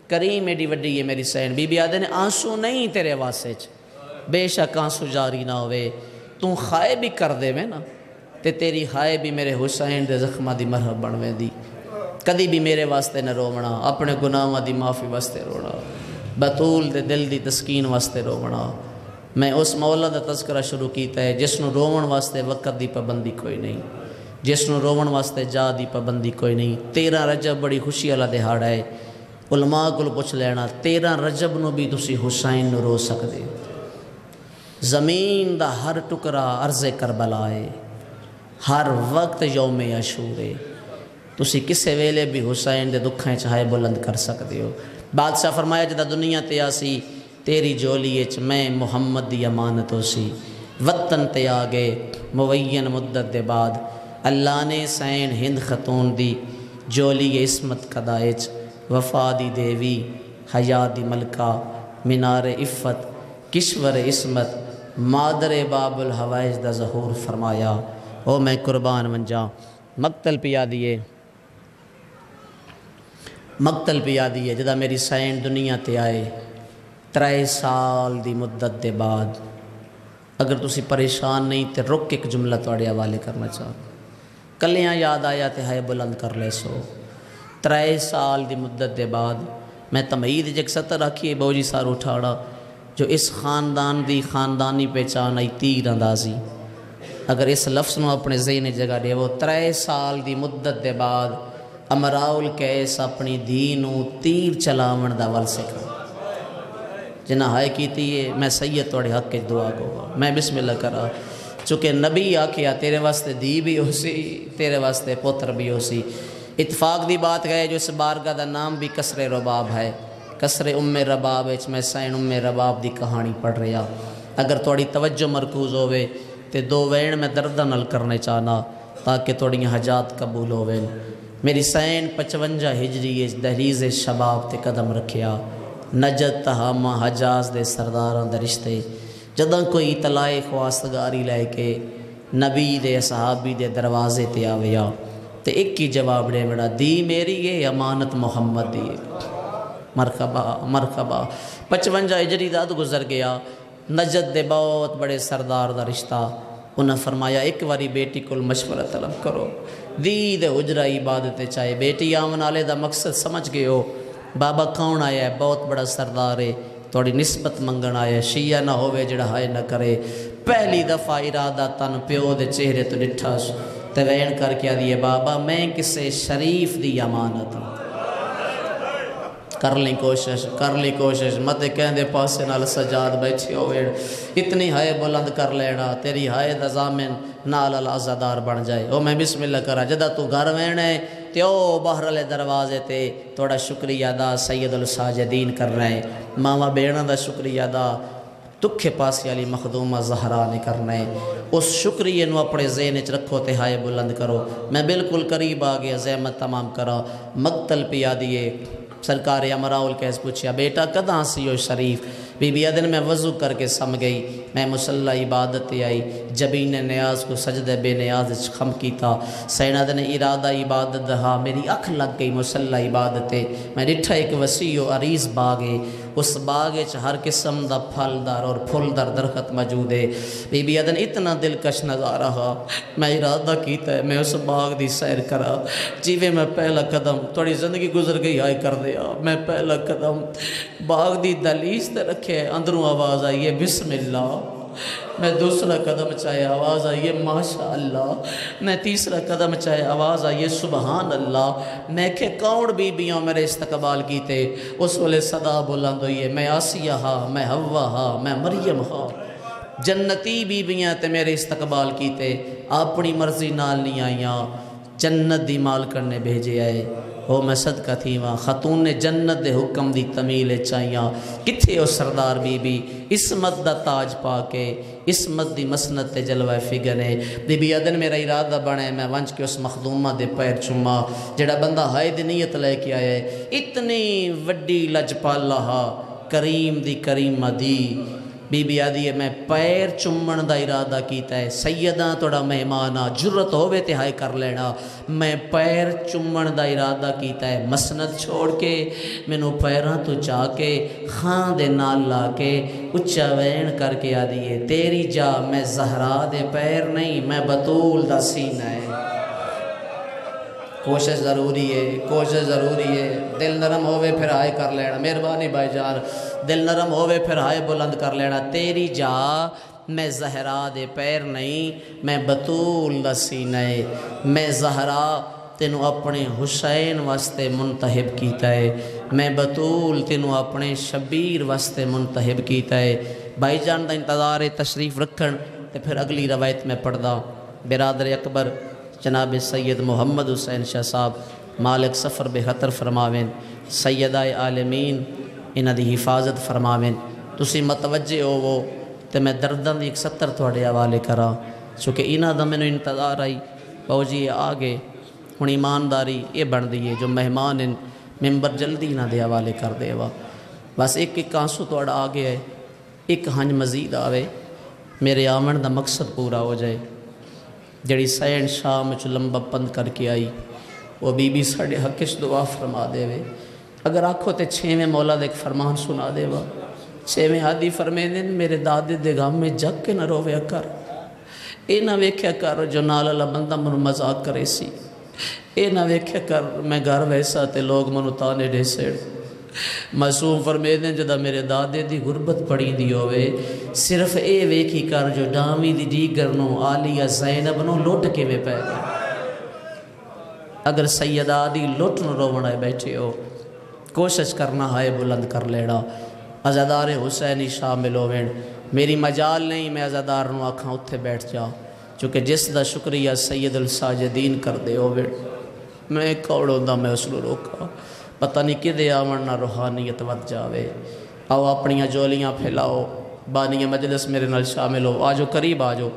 کریم ایڈی وڈی ہے میری سین بی بی آدھے نے آنسو نہیں تیرے واسے بے شک آنسو جاری نہ ہوئے تو خائے بھی کر دے میں نا تے تیری خائے بھی میرے حسین دے زخمہ دی مرحب بنوے دی کدی بھی میرے واسطے نہ رومنا اپنے گناہاں دی معافی واسطے رونا بطول دے دل دی تسکین واسطے رومنا میں اس مولا دا تذکرہ شروع کیتا ہے جس نو رومن واسطے وقت دی پابندی کوئی نہیں جس نو رومن واسطے جا دی پابندی کوئی نہیں 13 رجب بڑی خوشی والا دہاڑا ہے علماء کو پوچھ لینا 13 رجب نو بھی تسی حسین نو رو سکدے زمین دا ہر ٹکرا عرض کربلا ہے ہر وقت یوم عاشور ہے تسی کسے ویلے بھی حسین دے دکھائیں چاہے بلند کر سکتے ہو بادشاہ فرمایا جدہ دنیا تے آسی تیری جولی اچ میں محمد دی امانت ہو سی وطن تے آگے موین مدت دے بعد اللہ نے سین ہند خاتون دی جولی عصمت قدائچ وفا دی دیوی حیا دی ملکہ مینار عفت کشور عصمت مادر باب الحوائج دا ظہور فرمایا او میں قربان منجا مقتل پیا دیئے جدہ میری سین دنیا تے آئے 3 سال دی مدت دے بعد اگر تسی پریشان نہیں تے رک ایک جملہ توڑے حوالے کرنا چاہو کلیاں یاد آیا تے ہائے بلند کر لے سو 3 سال دی مدت دے بعد میں تمہید جک ستر رکھیے بوجی سار اٹھاڑا جو اس خاندان دی خاندانی پہچان آئی تیر اندازی اگر اس لفظ نو اپنے ذہن جگہ دے وہ 3 سال دی مدت دے بعد امراؤل کیس اپنی دینوں تیر چلاون دا ول سکھا جنہ ہائے کیتی ہے میں سید توڑے حق کے دعا گوا میں بسم اللہ کرا چونکہ نبی آکھیا تیرے واسطے دی بھی ہو سی تیرے واسطے پتر بھی ہو سی اتفاق دی بات گئے جو اس بارگاہ دا نام بھی کسر رباب ہے کسر ام رباب ہے میں سین ام رباب دی کہانی پڑھ رہا اگر توڑی توجہ مرکوز ہوئے تے 2 وین میں دردہ نل کرنے چاہنا تاکہ توڑی حجات قبول ہوئے میری سین 55 ہجری دہلیز شباب تے قدم رکھیا نجد تہامہ حجاز دے سرداران دے رشتے جدہ کوئی اطلاع خواستگاری لے کے نبی دے صحابی دے دروازے تے آویا تے ایک کی جواب دے میرا دی میری یہ امانت محمد دی مرحبا مرحبا 55 ہجری داد گزر گیا نجد دے بہت بڑے سردار دا رشتہ انہاں فرمایا ایک واری بیٹی کل مشورہ طلب کرو دید حجرہ عبادت چاہے بیٹی آمن آلے دا مقصد سمجھ گئے ہو بابا کون آیا ہے بہت بڑا سردار ہے توڑی نسبت منگن آیا شیعہ نہ ہوئے جڑا ہائے نہ کرے پہلی دفعہ ارادہ تن پیو دے چہرے تو ڈٹھا توین کر کے دیئے بابا میں کسے شریف دی امانت کر لی کوشش مت کہن دے پاسے نال سجاد بیٹھی ہوئے اتنی ہائے بلند کر لینا تیری ہائے دا ضامن نال العزادار بن جائے او میں بسم اللہ کرا جدہ تو گھر وینے تے او باہر لے دروازے تے توڑا شکریہ دا سید الساجدین کر رہے ہیں ماما بیڑا دا شکریہ دا تکھے پاسی علی مخدومہ زہرا نے کرنا ہے اس شکریہ نو اپنے ذہن چ رکھو تے ہائے بلند کرو میں بالکل قریب آگیا زحمت تمام کرا مقتل پیا دیئے سرکار امراؤل کیس پوچھیا بیٹا کداں سی ہو شریف بی بی ادن میں وضو کر کے سم گئی میں مسلح عبادت آئی جبین نیاز کو سجد بے نیاز خم کیتا سینہ دن ارادہ عبادت دہا میری اکھ لگ گئی مسلح عبادت میں ڈٹھا ایک وسیع و عریض باغے اس باغے چ ہر قسم دا پھل دار اور پھل دار درخت موجود ہے بی بی ادن اتنا دلکش نظارہ میں ارادہ کیتا ہے میں اس باغ دی سیر کرا جیوے میں پہلا قدم تھوڑی زندگی گزر گئی آئے کر دیا میں پہلا قدم باغ دی دلیس تے رکھے اندروں آواز آئیے بسم اللہ میں دوسرا قدم چاہے آواز آئیے ماشاءاللہ میں تیسرا قدم چاہے آواز آئیے سبحان اللہ میں کہ کون بیبیاں میرے استقبال کیتے اس والے صدا بلند ہوئیے میں آسیہ ہاں میں حوا ہاں میں مریم ہاں جنتی بیبیاں تے میرے استقبال کیتے اپنی مرضی نال نہیں آئیاں جنت دی مال کرنے بھیجے آئے او میں صدقہ تھی وہاں خاتون نے جنت دے حکم دی تمیل چاہیاں کتھے او سردار بی بی عصمت دا تاج پا کے عصمت دی مسنت تے جلوہ فگر ہے بی بی ادن میرا ارادہ بنے میں ونج کے اس مخدومہ دے پیر چما جڑا بندہ ہائے دی نیت لے کے آیا ہے اتنی وڈی لجپالہ کریم دی کریمہ دی بی بی آدھی ہے میں پیر چمن دا ارادہ کیتا ہے سیدہ توڑا مہمانہ جرت ہوئے تے ہائے کر لینا میں پیر چمن دا ارادہ کیتا ہے مسند چھوڑ کے مینوں پیراں تو چاہ کے خان دے نال لا کے اچھا وین کر کے آدھی ہے تیری جا میں زہرا دے پیر نہیں میں بطول دا سینہ ہے کوشش ضروری ہے دل نرم ہوئے پھر آئے کر لینا مہربانی بھائی جان دل نرم ہوئے پھر آئے بلند کر لینا تیری جا میں زہرا دے پیر نہیں میں بطول دا سینہ ہے میں زہرا تینوں اپنے حسین واسطے منتخب کیتا ہے میں بطول تینوں اپنے شبیر واسطے منتخب کیتا ہے بھائی جان دا انتظار تشریف رکھن تے پھر اگلی روایت میں پڑھدا برادر اکبر جناب سید محمد حسین شاہ صاحب مالک سفر بے خطر فرماویں سیدہ عالمین انہاں دی حفاظت فرماویں تسی متوجہ ہوو تے میں درداں دی ایک 70 تھوڑے حوالے کراں چونکہ انہاں دا مینوں انتظار آئی باؤ جی آگے ہن ایمانداری یہ بن دی ہے جو مہمان ان ممبر جلدی انہاں دے حوالے کر دے وا بس ایک آنسو تھوڑا آگے ہے ایک ہنج مزید آوے میرے آمن دا مقصد پورا ہو جائے جڑی سین شام چ لمبا پند کر کے آئی وہ بی بی ساڑے حقش دعا فرما دے وے اگر آکھو تے 6ویں مولا دے ایک فرمان سنا دے وا 6ویں حادی فرمے دن میرے دادے دے غم میں جگ کے نہ رویا کر اے نہ ویکھیا کر جو نال اللہ بندہ منو مذاق کرے سی اے نہ ویکھیا کر میں گھر ویسا تے لوگ منو تانے ڈے سیڑ معصوم فرمے دیں جدا میرے دادے دی غربت پڑی دی ہوئے صرف اے ویکھی کر جو ڈامی دی دیگر نو آلیہ زینب نو لوٹ کے میں پہ گئے اگر سیدہ دی لوٹ نو روڑا بیٹھے ہو کوشش کرنا ہے بلند کر لینا عزادار حسینی شامل ہوئیں میری مجال نہیں میں عزادار نو آکھاں اتھے بیٹھ جا چونکہ جس دا شکریہ سید الساجدین کر دے ہوئے میں کوڑوں دا میں اس لو روکا پتہ نہیں کہ دے آمن نہ روحانیت ود جاوے آؤ اپنیاں جولیاں پھیلاؤ بانی مجلس میرے نال شامل ہو آجو قریب آجو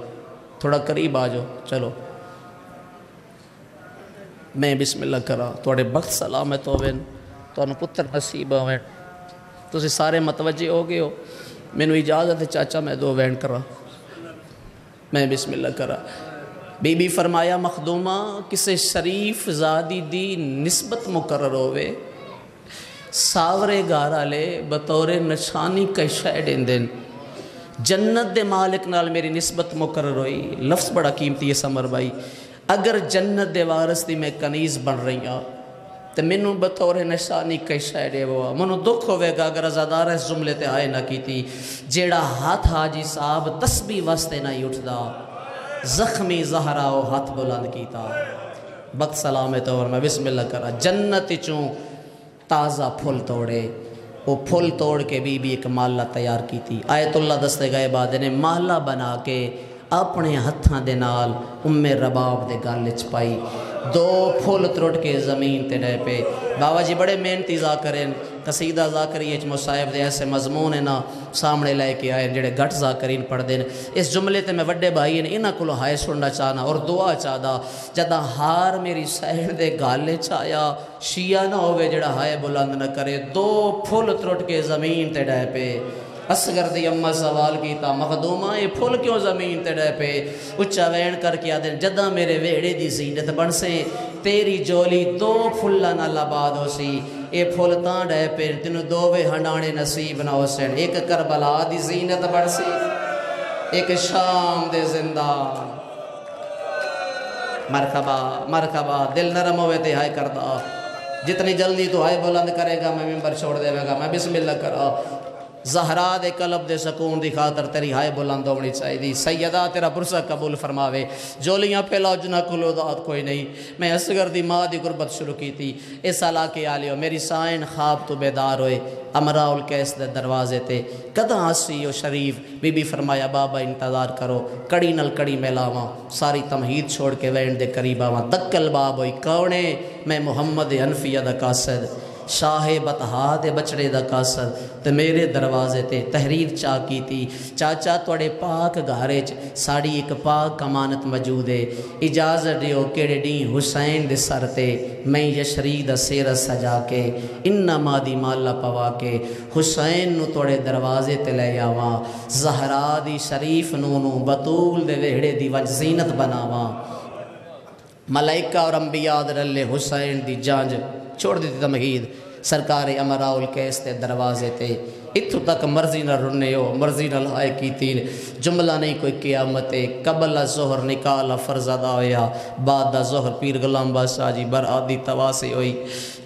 تھوڑا قریب آجو چلو میں بسم اللہ کرا توڑے بخت سلامت ہوئیں تو انہوں پتر نصیب ہوئیں تو سارے متوجہ ہو گئے ہو میں نے اجازت ہے چاچا میں دو وین کرا میں بسم اللہ کرا بی بی فرمایا مخدومہ کسے شریف زادی دی نسبت مقرر ہوئے ساورے گارا لے بطور نشانی کا شاید دن جنت دے مالک نال میری نسبت مقرر ہوئی لفظ بڑا قیمتی ہے سمر بھائی اگر جنت دے وارث دی میں کنیز بن رہی ہوں تو منو بطور نشانی کا شاید ہوا منو دکھ ہوئے گا اگر عزادار اس جملے تے آئے نہ کی تھی جیڑا ہاتھ حاجی صاحب تسبیح واسطے نہ اٹھ دا زخمی زہراؤ ہاتھ بلند کیتا بخت سلامت اور میں بسم اللہ کرا جنت چوں تازہ پھول توڑے وہ پھول توڑ کے بی بی ایک مالہ تیار کی تھی آیت اللہ دستے گئے بعد نے مالہ بنا کے اپنے ہتھاں دے نال رباب دے گالے چپائی دو پھول ترٹ کے زمین تے رہ پہ بابا جی بڑے محنتی ذاکرین قصیدہ ذاکری مصائب دے ایسے مضمون ہے نا سامنے لے کے آئے جڑے گھٹ ذاکرین پڑھ دیں اس جملے تے میں وڈے بھائی نے انہاں کلو ہائے سننا چاہنا اور دعا چاہدا جدا ہار میری سہر دے گالے چاہیا شیعہ نہ ہوئے جڑا ہائے بلند نہ کرے دو پھول ترٹ کے زمین تے رہ پہ اصغر دی اماں سوال کیتا مخدومہ یہ پھول کیوں زمین تے ڈے پہ اچھا وین کر کے آدھیں جدہ میرے ویڑے دی زینت بن سے تیری جولی دو پھلا نہ لباد ہو سی اے پھول تاں ڈے پہ تینو دووے ہنڈانے نصیب نہ ہو سین ایک کربلا دی زینت بن سی ایک شام دے زندان مرحبا مرحبا دل نرم ہوئے تے ہائے کردہ جتنی جلدی تو ہائے بلند کرے گا میں ممبر چھوڑ دے گا میں بسم اللہ کرا زہرا دے قلب دے سکون دی خاطر تیری ہائے بلند ہونی چاہیے. سیدہ تیرا برسہ قبول فرماوے. جولیاں پھیلاؤ جنہ کلو داد کوئی نہیں. میں اصغر دی ماں دی غربت شروع کی تھی. اس علاقے آلیو میری سائن خواب تو بیدار ہوئے. امراء القیس دے دروازے تے کداں آسی و شریف. بی بی فرمایا بابا انتظار کرو کڑی نل کڑی میلاواں. ساری تمہید چھوڑ کے وین دے قریب آواں. دکل باب ہوئی کونے میں محمد انفیہ دا قاصد شاہ بطحا دے بچڑے دا قاصد تے میرے دروازے تے تحریر چاہ کی تھی. چاچا توڑے پاک گھارے ساڑی ایک پاک امانت موجود ہے. اجازت دیو کیڑے ڈین حسین دے سر تے میں یشری دا سیرت سجا کے انما دی مالا پوا کے حسین نو توڑے دروازے تے لے آواں. زہرا دی شریف نونو بطول دے ویڑے دی وج زینت بناواں. ملائکہ اور انبیاء درلے حسین دی جانج چھوڑ دیتی تمہید. سرکار امراء القیس تے دروازے تے اتھو تک مرضی نہ رنے ہو مرضی نہ لائے کی تین. جملہ نہیں کوئی قیامت قبل ظہر نکالا فرض ادا ہویا. بعد ظہر پیر غلام بادشاہ جی برات دی توازی ہوئی.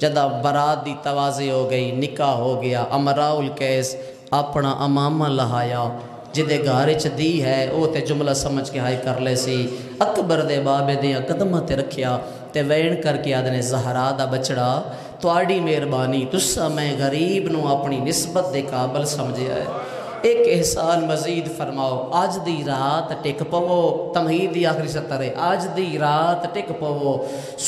جدہ برات دی توازی ہو گئی نکاح ہو گیا. امراء القیس اپنا امامہ لہایا جدے گھارے چ دی ہے او تے جملہ سمجھ کے ہائی کر لے سی. اکبر دے بابے دیاں قدمہ تے رکھیا تے وین کر کے آدھنے زہرا دا بچڑا تواڑی مہربانی تسا میں غریب نو اپنی نسبت دے قابل سمجھے آئے. ایک احسان مزید فرماؤ. آج دی رات ٹک پوو. تمہید دی آخری سطر ہے. آج دی رات ٹک پوو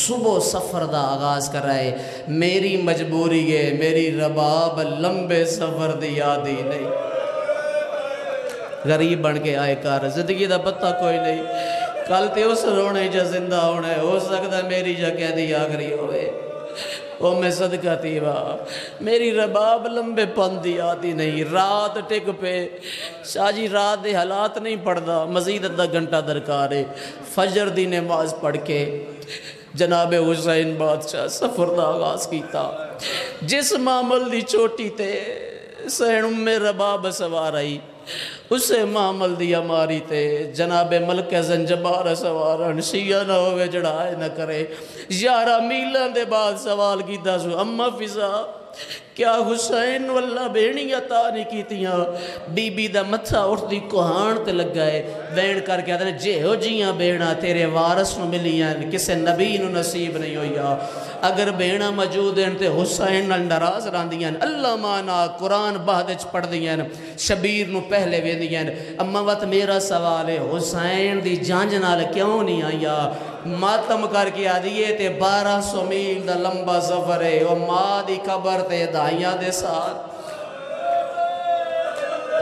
صبح سفر دا آغاز کر رہے. میری مجبوری ہے میری رباب لمبے سفر دی یادی نہیں. غریب بن کے آئے کار زندگی دا پتہ کوئی نہیں. کل تے اس رونے جا زندہ ہونے ہو سکتا میری جا کہہ دی آخری ہوئے. او میں صدقہ تیوا میری رباب لمبے پندی آتی نہیں. رات ٹک پہ شاہ جی رات دے حالات نہیں پڑھدا. مزید ادھا گھنٹہ درکار ہے. فجر دی نماز پڑھ کے جناب حسین بادشاہ سفر دا آغاز کیتا. جس معامل دی چوٹی تے سین ام رباب سوار آئی اسے معامل دی ہماری تے جناب ملک زنجبار سوارن شیعہ نہ ہوئے جڑائے نہ کرے. 11 میلان دے بعد سوال کی سو اما فضا کیا حسین واللہ بینی عطا نہیں کیتیاں. بی بی دا متھا اٹھ دی کوہان تے لگ گئے. وین کر کے آدھنے جے ہو جیاں بینا تیرے وارث نو ملیاں کسے نبی نو نصیب نہیں ہویا. اگر بینا موجود ہیں تے حسین نال ناراض راندیاں. اللہ مانا قرآن بہدچ پڑھ دیاں شبیر نو پہلے ویندیاں. اما وقت میرا سوال ہے حسین دی جانج نال کیوں نہیں آیا. ماتم کر کے آدھیے تے 1200 میل دا لمبا سفر ہے. او ماں دی قبر تے دائیاں دے ساتھ.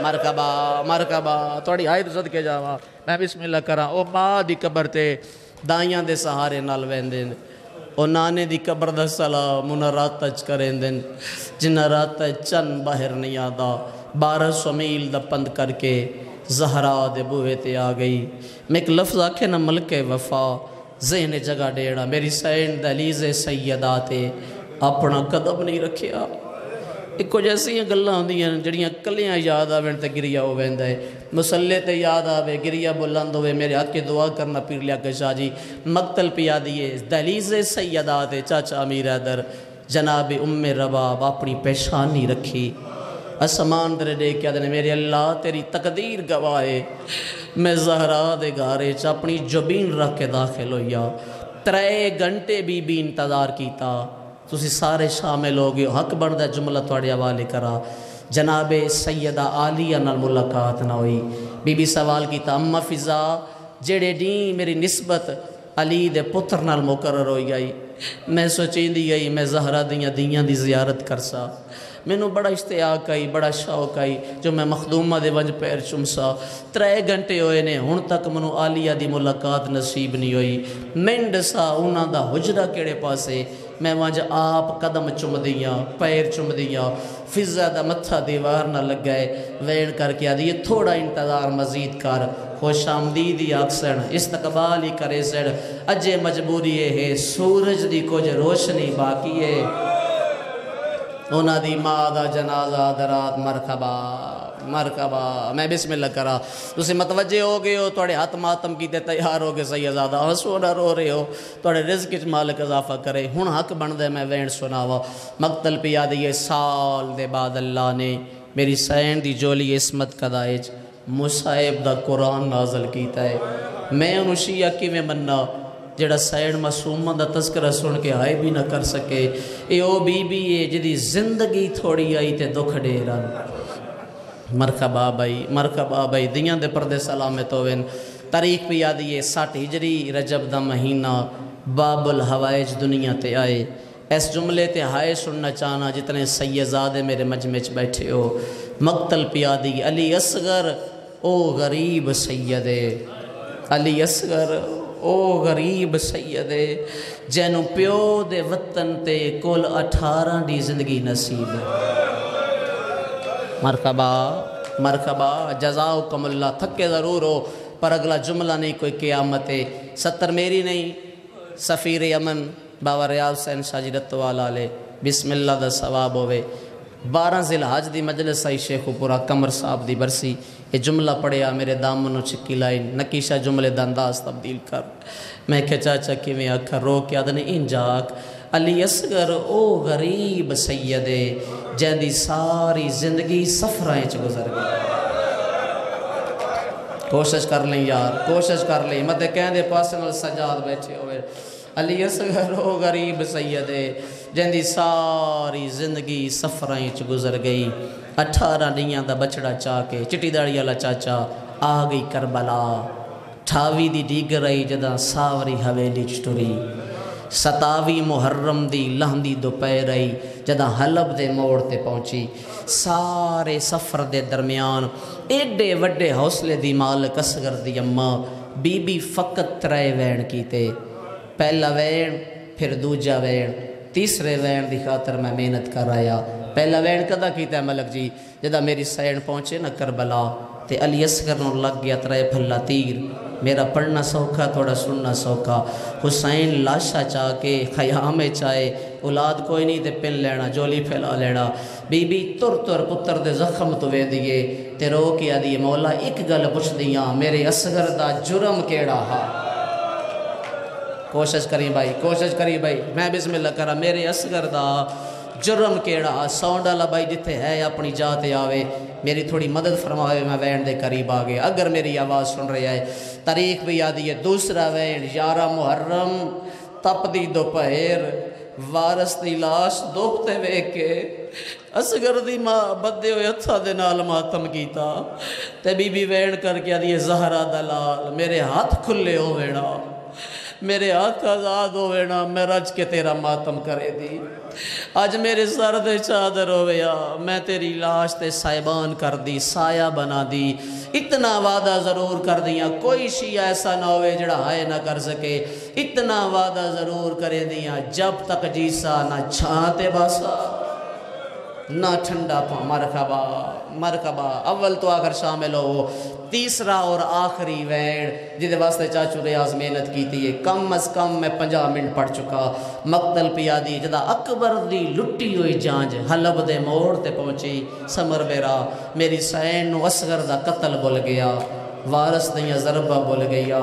مرکبہ مرکبہ توڑی آئی تو صدقے جاوا میں بسم اللہ کرا. او ماں دی قبر تے دائیاں دے سہارے نال ویندن. او نانے دی قبر دا سلام انہا رات تج کریں دن جنہ رات تج چند باہر نہیں آدھا. 1200 میل دا پند کر کے زہرا دے بوہے تے آ گئی. میں ایک لفظ آکھے نا ملک وفا ذہن جگہ ڈیڑا. میری سین دلیز سیدہ تے اپنا قدم نہیں رکھیا. ایک کو جیسی گلہ ہوندی ہیں جڑیاں کلیاں یاد آویں تے گریہ ہو ویندہ ہے. مسلح تے یاد آوے گریہ بلند ہوئے میرے ہاتھ کے دعا کرنا پیر لیا کہ شاہ جی مقتل پیا دیئے. دلیز سیدہ تے چاچا امیر حیدر جناب ام رباب اپنی پیشانی رکھی. اسمان در دے کیا دنے میرے اللہ تیری تقدیر گواہے. میں زہرا دے گارے چا اپنی جبین رکھ کے داخل ہویا. 3 گھنٹے بی بی انتظار کیتا. تسی سارے شامل ہو گئے. حق بندہ جملہ توڑے حوالے کرا. جناب سیدہ عالیہ نال ملاقات نہ ہوئی. بی بی سوال کیتا اما فضا جڑے دین میری نسبت علی دے پتر نال مقرر ہوئی گئی. میں سوچیں دی گئی میں زہرا دیاں دی زیارت کرسا. میں نو بڑا اشتیاق آئی بڑا شوق آئی جو میں مخدومہ دے ونج پیر چمسا. 3 گھنٹے ہوئے نے ہن تک منو عالیہ دی ملاقات نصیب نہیں ہوئی. میں ڈسا انہاں دا حجرہ کیڑے پاسے. میں وہاں آپ قدم چم دیاں پیر چم دیاں. فضا دا متھا دیوار نہ لگ گئے. وین کر کے آدھی یہ تھوڑا انتظار مزید کر. خوش آمدیدی آکسن استقبال ہی کرے سڑ. اجے مجبوری ہے سورج دی کچھ روشنی باقی ہے. اونا دی ماں دا جنازہ درات مرکبہ مرکبہ. میں بسم اللہ کرا. تسی متوجہ ہو گئے ہو توڑے ہاتھ ماتم کی تے تیار ہو گئے سیدہ ہنسو نہ رو رہے ہو. توڑے رزق چ مالک اضافہ کرے. ہن حق بن دے میں وین سناوا. مقتل پہ یاد یہ سال دے بعد اللہ نے میری سین دی جولی عصمت قدائج مصائب دا قرآن نازل کیتا ہے. میں انہوں شیعہ کی میں مننا جڑا سین معصومہ دا تذکرہ سن کے ہائے بھی نہ کر سکے. اے او بی بی ہے جدی زندگی تھوڑی آئی تے دکھ ڈیران. مرحبا بھائی دیاں دے پردے سلامت ہوئن. تاریخ بھی یادی ہے 60 ہجری رجب دا مہینہ باب الحوائج دنیا تے آئے. اس جملے تے ہائے سننا چاہنا جتنے سیدزادے میرے مجمع چ بیٹھے ہو. مقتل پیادی علی اصغر او غریب سیدے، علی اصغر او غریب سیدے جینو پیو دے وطن تے کل 18 دی زندگی نصیب. مرحبا جزاؤکم اللہ. تھکے ضرور ہو پر اگلا جملہ نہیں کوئی قیامت ہے. 70 میری نہیں سفیر امن بابا ریاض حسین شاہ جی رتو والا لے بسم اللہ دا ثواب ہوئے. 12 ذی الحج دی مجلس آئی شیخ پورا کمر صاحب دی برسی. یہ جملہ پڑھیا میرے دامنوں چکی لائن نکیشہ جملے دا انداز تبدیل کر. میں کہ چاچا کی میں آکھا رو کیا دنے انجاک علی اصغر او غریب سیدے جیندی ساری زندگی سفرائیں چ گزر گئی. کوشش کر لیں یار، کوشش کر لیں. مدے کہیں دے پاسے نال سجاد بیٹھے ہوئے. علی اصغر او غریب سیدے جیندی ساری زندگی سفرائیں چ گزر گئی. 18 دیاں دا بچڑا چاہ کے چٹی داڑی والا چاچا آ گئی کربلا. 28 دی دیگر آئی جداں ساوری حویلی چٹوری. 27 محرم دی لہندی دوپہر آئی جداں حلب دے موڑ تے پہنچی. سارے سفر دے درمیان ایڈے وڈے حوصلے دی مالک اصغر دی اماں بی بی فقط 3 وین کیتے. پہلا وین پھر دوجا وین تیسرے وین دی خاطر میں محنت کر آیا. پہلا وین کدا کیتا ہے ملک جی جدہ میری سین پہنچے نہ کربلا تے علی اصغر نو لگ گیا 3 پھلا تیر. میرا پڑھنا سوکھا تھوڑا سننا سوکھا. حسین لاشا چاہ کے خیام چاہے اولاد کوئی نہیں تے پن لینا جولی پھیلا لینا. بی بی تر پتر دے زخم تو وے دیئے تے رو کیا دیئے مولا ایک گل پوچھ دیاں میرے اصغر دا جرم کیڑا ہا. کوشش کری بھائی میں بسم اللہ کرا. میرے اصغر دا جرم کیڑا ساؤنڈ والا بھائی جتھے ہے اپنی جاتے آوے میری تھوڑی مدد فرماوے. میں وین دے قریب آگے اگر میری آواز سن رہا ہے. تاریخ بھی یادی ہے. دوسرا وین 11 محرم تپ دی دوپہر وارث دی لاش دوپتے وے کے اصغر دی ماں بدے ہوئے ہتھاں دے نال ماتم کیتا تے بی بی وین کر کے آدھی زہرا دلال میرے ہاتھ کھلے ہوئے نا میرے ہاتھ آزاد ہوئے نا میں رج کے تیرا ماتم کرے دی. آج میرے سر دے چادر ہویا میں تیری لاش تے سائبان کر دی سایہ بنا دی. اتنا وعدہ ضرور کر دیا کوئی شیعہ ایسا نہ ہوئے جڑا ہائے نہ کر سکے. اتنا وعدہ ضرور کرے دیا جب تک جیسا نہ چھانتے باسا نہ ٹھنڈا پا. مرحبا اول تو آخر شامل ہو. تیسرا اور آخری وین جدے واسطے چاچو ریاض محنت کی تھی کم از کم میں 50 منٹ پڑھ چکا. مقتل پیادی جدا اکبر دی لٹی ہوئی جانج حلب دے موڑ تے پہنچی. سمر میرا میری سین نو اصغر دا قتل بول گیا. وارث دیاں ضربہ بول گیا.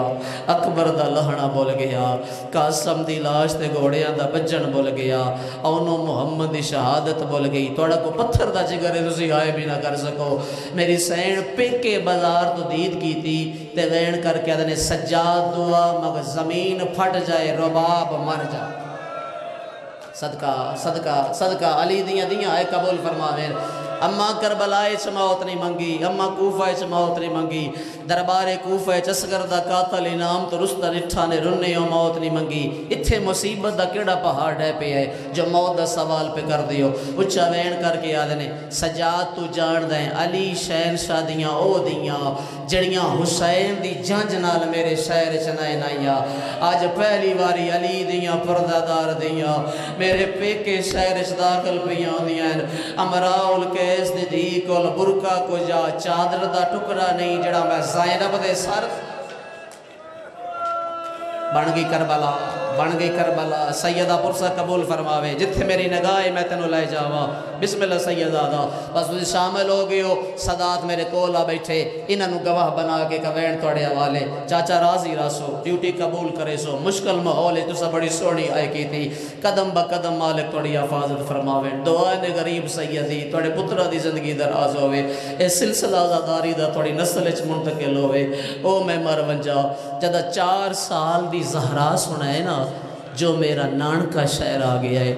اکبر دا لہنا بول گیا. قاسم دی لاش تے گھوڑیاں دا بجن بول گیا. اونو محمد دی شہادت بول گئی. توڑا کو پتھر دا جگر ہے تسی آئے بھی نہ کر سکو. میری سین پیکے بازار تو دید کی تھی تے وین کر کے ادھنے سجاد دعا مگر زمین پھٹ جائے رباب مر جائے. صدقہ علی دیاں آئے قبول فرماویں. اماں کربلائے چ موت نہیں منگی. اماں کوفہ چ موت نہیں منگی. دربار کوفہ چ اصغر دا قاتل انعام تو رستہ نٹھا نے رنے ہو موت نہیں منگی. اتھے مصیبت دا کیڑا پہاڑ ہے پہ ہے جو موت دا سوال پہ کر دیو. اچھا وین کر کے آدھنے سجاد تو جان دیں علی شہن شادیاں او دیاں جڑیاں حسین دی جانج نال میرے شہر چنائے نائیا. آج پہلی واری علی دیاں پردہ دار دیاں میرے پیکے شہر چ داخل پیاں دیاں. امراؤل کے اس دی دی کول برکا کو جا چادر دا ٹکڑا نہیں جڑا میں زینب دے سر بن گئی کربلا بن گئی کربلا سیدہ پرسہ قبول فرماوے جتھے میری نگاہ میں تینوں لے جاوا بسم اللہ سیدہ دا بس تسی شامل ہو گئے ہو صدات میرے کولا بیٹھے انہوں گواہ بنا کے کوین توڑے حوالے چاچا راضی راسو ڈیوٹی قبول کرے سو مشکل ماحول ہے تسا بڑی سونی آئے کی تھی قدم با قدم مالک توڑی حفاظت فرماوے دعائیں غریب سیدی توڑے پترہ دی زندگی دراز ہوئے اے سلسلہ آزاداری دا توڑی نسل اچ منتقل ہوئے او میں مر ونجا جدہ 4 سال دی زہرا سنائے نا جو میرا نانکا شہر آ گیا ہے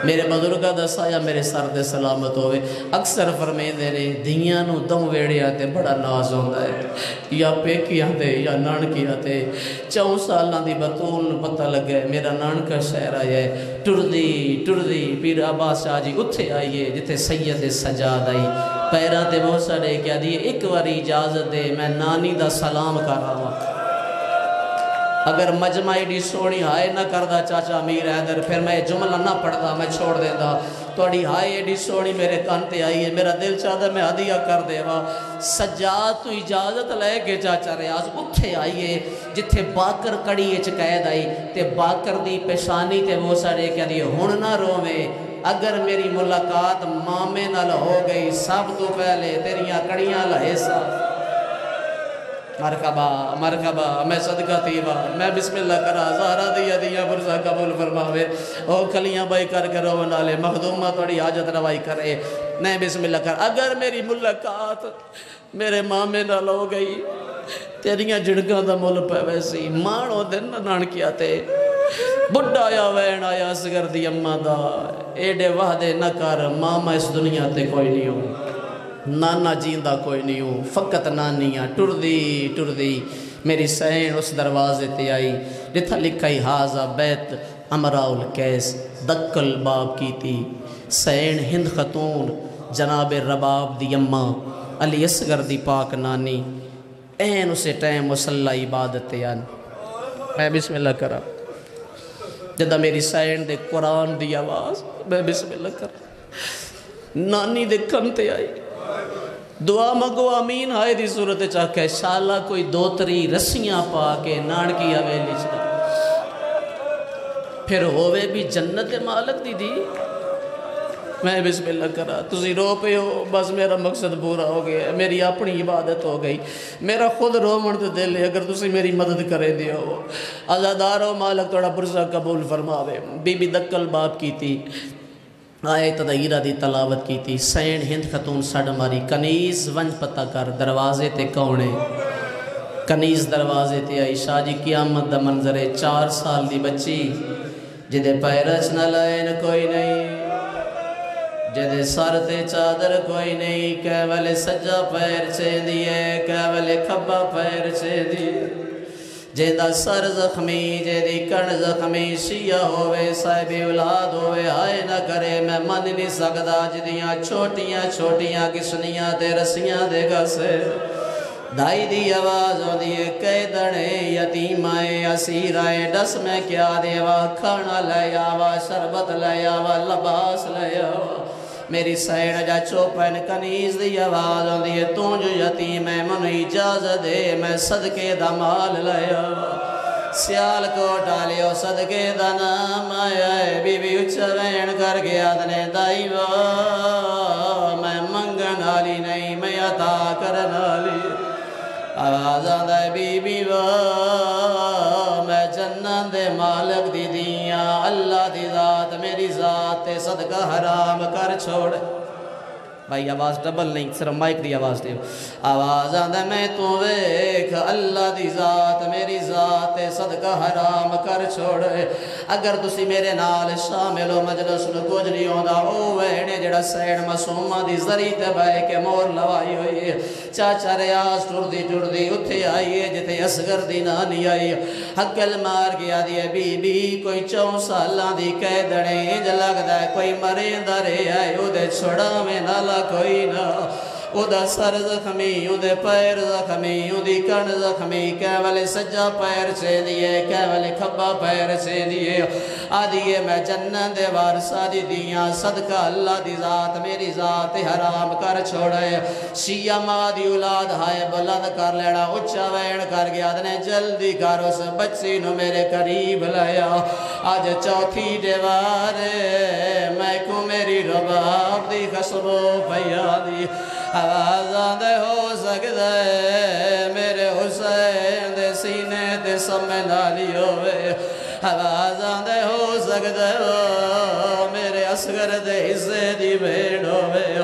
میرے بزرگا دسا یا میرے سر دے سلامت ہوئے اکثر فرمین دے رہے دیاں نو دم ویڑے آتے بڑا ناز ہوندہ ہے یا پیکی آتے یا نانکی آتے 4 سالاں دی بطول پتہ لگ گئے میرا نانکا شہر آیا ہے ٹردی پیر عباس شاہ جی اتھے آئیے جتے سید سجاد آئی پیرہ تے بہت سارے کیا دیئے ایک واری اجازت دے میں نانی دا سلام کر رہا ہوں اگر مجمعی ڈی سونی ہائے نہ کردہ چاچا امیر حیدر پھر میں جملہ نہ پڑھتا میں چھوڑ دیندہ توڑی ہائے ڈی سونی میرے کانتے آئی ہے میرا دل چاہتا میں ہدیہ کر دے وا سجاد تو اجازت لے کے چاچا ریاض اتھے آئیے جتھے باکر کڑی اچ قید آئی تے باکر دی پیشانی تے وہ سارے کیا دی ہن نہ روے اگر میری ملاقات مامے نال ہو گئی سب تو پہلے تیریاں کڑیاں لہے سا مرکبہ میں صدقہ تیوا میں بسم اللہ کرا زہرہ دیا برزہ قبول فرماوے او کلیاں بائی کر رو نالے مخدومہ توڑی حاجت روائی کرے نہیں بسم اللہ کر اگر میری ملاقات میرے مامے نہ لو گئی تیریاں جڑگاں دا مل پہ ویسی مانو دن نانکیا تے بڑھا آیا وین آیا سگر دی اممہ دا ایڈے وحدے نہ کر ماما اس دنیا تے کوئی نہیں ہوں نانا جیندہ کوئی نہیں ہوں فقط نانیاں ٹردی میری سین اس دروازے تے آئی جتھا لکھائی حاضہ بیت امراء القیس دکل باب کی تھی سین ہند خاتون جناب رباب دی اممہ علی اصغر دی پاک نانی این اسے ٹائم مسلح عبادت آن میں بسم اللہ کرا جدہ میری سین دے قرآن دی آواز میں بسم اللہ کرا نانی دے کھنتے آئی دعا مگو آمین ہائے دی صورت چاکے شالا کوئی 2-3 رسیاں پا کے نانکی حویلی چنا پھر ہوئے بھی جنت مالک دی میں بسم اللہ کرا تسی رو پہ ہو بس میرا مقصد پورا ہو گیا میری اپنی عبادت ہو گئی میرا خود رو مرد دل ہے اگر تسی میری مدد کرے دیا ہو آزادارو مالک توڑا پرسہ قبول فرماوے بی بی دکل باپ کی تھی آئے تدہیرہ دی تلاوت کی تھی سین ہند خاتون سڑ ماری کنیز ونج پتہ کر دروازے تے کونے کنیز دروازے تے آئی شاہ جی قیامت دا منظرے 4 سال دی بچی جدے پیرچ نہ لائن کوئی نہیں جدے سر تے چادر کوئی نہیں کیولے سجا پیر چھے دیئے کیولے کھبا پیر چھے دیئے جیدہ سر زخمی جیدی کن زخمی شیعہ ہوئے صاحب اولاد ہوئے آئے نہ کرے میں من نہیں سکتا جدیاں چھوٹیاں کسنیاں تے رسیاں دے گا سے دائی دی آواز ہو دیئے قیدنے یتیمائے اسیرائے ڈس میں کیا دیوا کھانا لے آوا شربت لے آوا لباس لے آوا میری سین جا چوپن کنیز دی آواز ہوں دیئے تو جو یتیم ہے من اجازت دے میں صدقے دا مال لیا سیال کو ڈالیو صدقے دا نام آیا ہے بی بی اچھوین کر گیا دنے دائیوا میں منگن آلی نہیں میں عطا کرن آلی آواز آدھا ہے بی بی میں جنت دے مالک دی دیاں اللہ دی ذات میری ذات تے صدقہ حرام کر چھوڑ بھائی آواز ڈبل نہیں صرف مائک دی آواز دیو آواز آدھا میں تو ویکھ اللہ دی ذات میری ذات تے صدقہ حرام کر چھوڑ اگر تسی میرے نال شامل ہو مجلس نو کچھ نہیں ہوندہ او وینے جڑا سین معصومہ دی ذریع تے بھائی کے مور لوائی ہوئی ہے چاچا ریاض ٹردی اتھے آئیے جتے اصغر دی نانی آئی حقل مار گیا دی بی بی کوئی 4 سالاں دی قیدنے انج لگدا ہے کوئی مرین دارے آئے او دے چھوڑا میں نالا کوئی نہ اُدا سر زخمی اُدے پیر زخمی اُدی کن زخمی کہ والے سجا پیر سے دیئے کہ والے کھبا پیر سے دیئے آدھیے میں جنت دے وارثہ دی دیاں صدقہ اللہ دی ذات میری ذات حرام کر چھوڑے شیعہ ماں دی اولاد ہائے بلند کر لینا اچھا وین کر گیا دنے جلدی کر اس بچی نو میرے قریب لیا آج چوتھی دیوارے میں کو میری رباب دی خسبو پیادی آوازاں دے ہو سکتا ہے میرے حسین دے سینے دے سمیں نالی ہوئے آوازاں دے ہو سکتا ہے میرے اصغر دے حصے دی بھیڑ ہوئے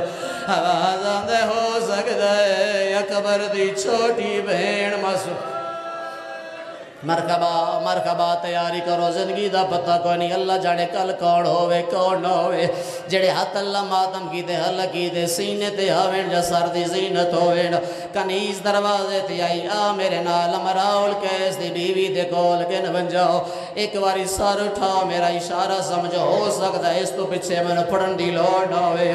آوازاں دے ہو سکتا ہے اکبر دی چھوٹی بھیڑ مسو مرکبہ مرکبہ تیاری کرو زندگی دا پتہ کوئی نہیں اللہ جانے کل کون ہوئے کون نہ ہوئے جڑے ہاتھ اللہ ماتم کی دے حل کی دے سینے تے آوین جا سر دی زینت ہوئین کنیز دروازے تے آئی آ میرے نال مراول کیس دی بیوی دے کول گن بن جاؤ ایک باری سر اٹھاؤ میرا اشارہ سمجھو ہو سکتا ہے اس تو پچھے میں نے پڑھن دی لوڑ نہ ہوئے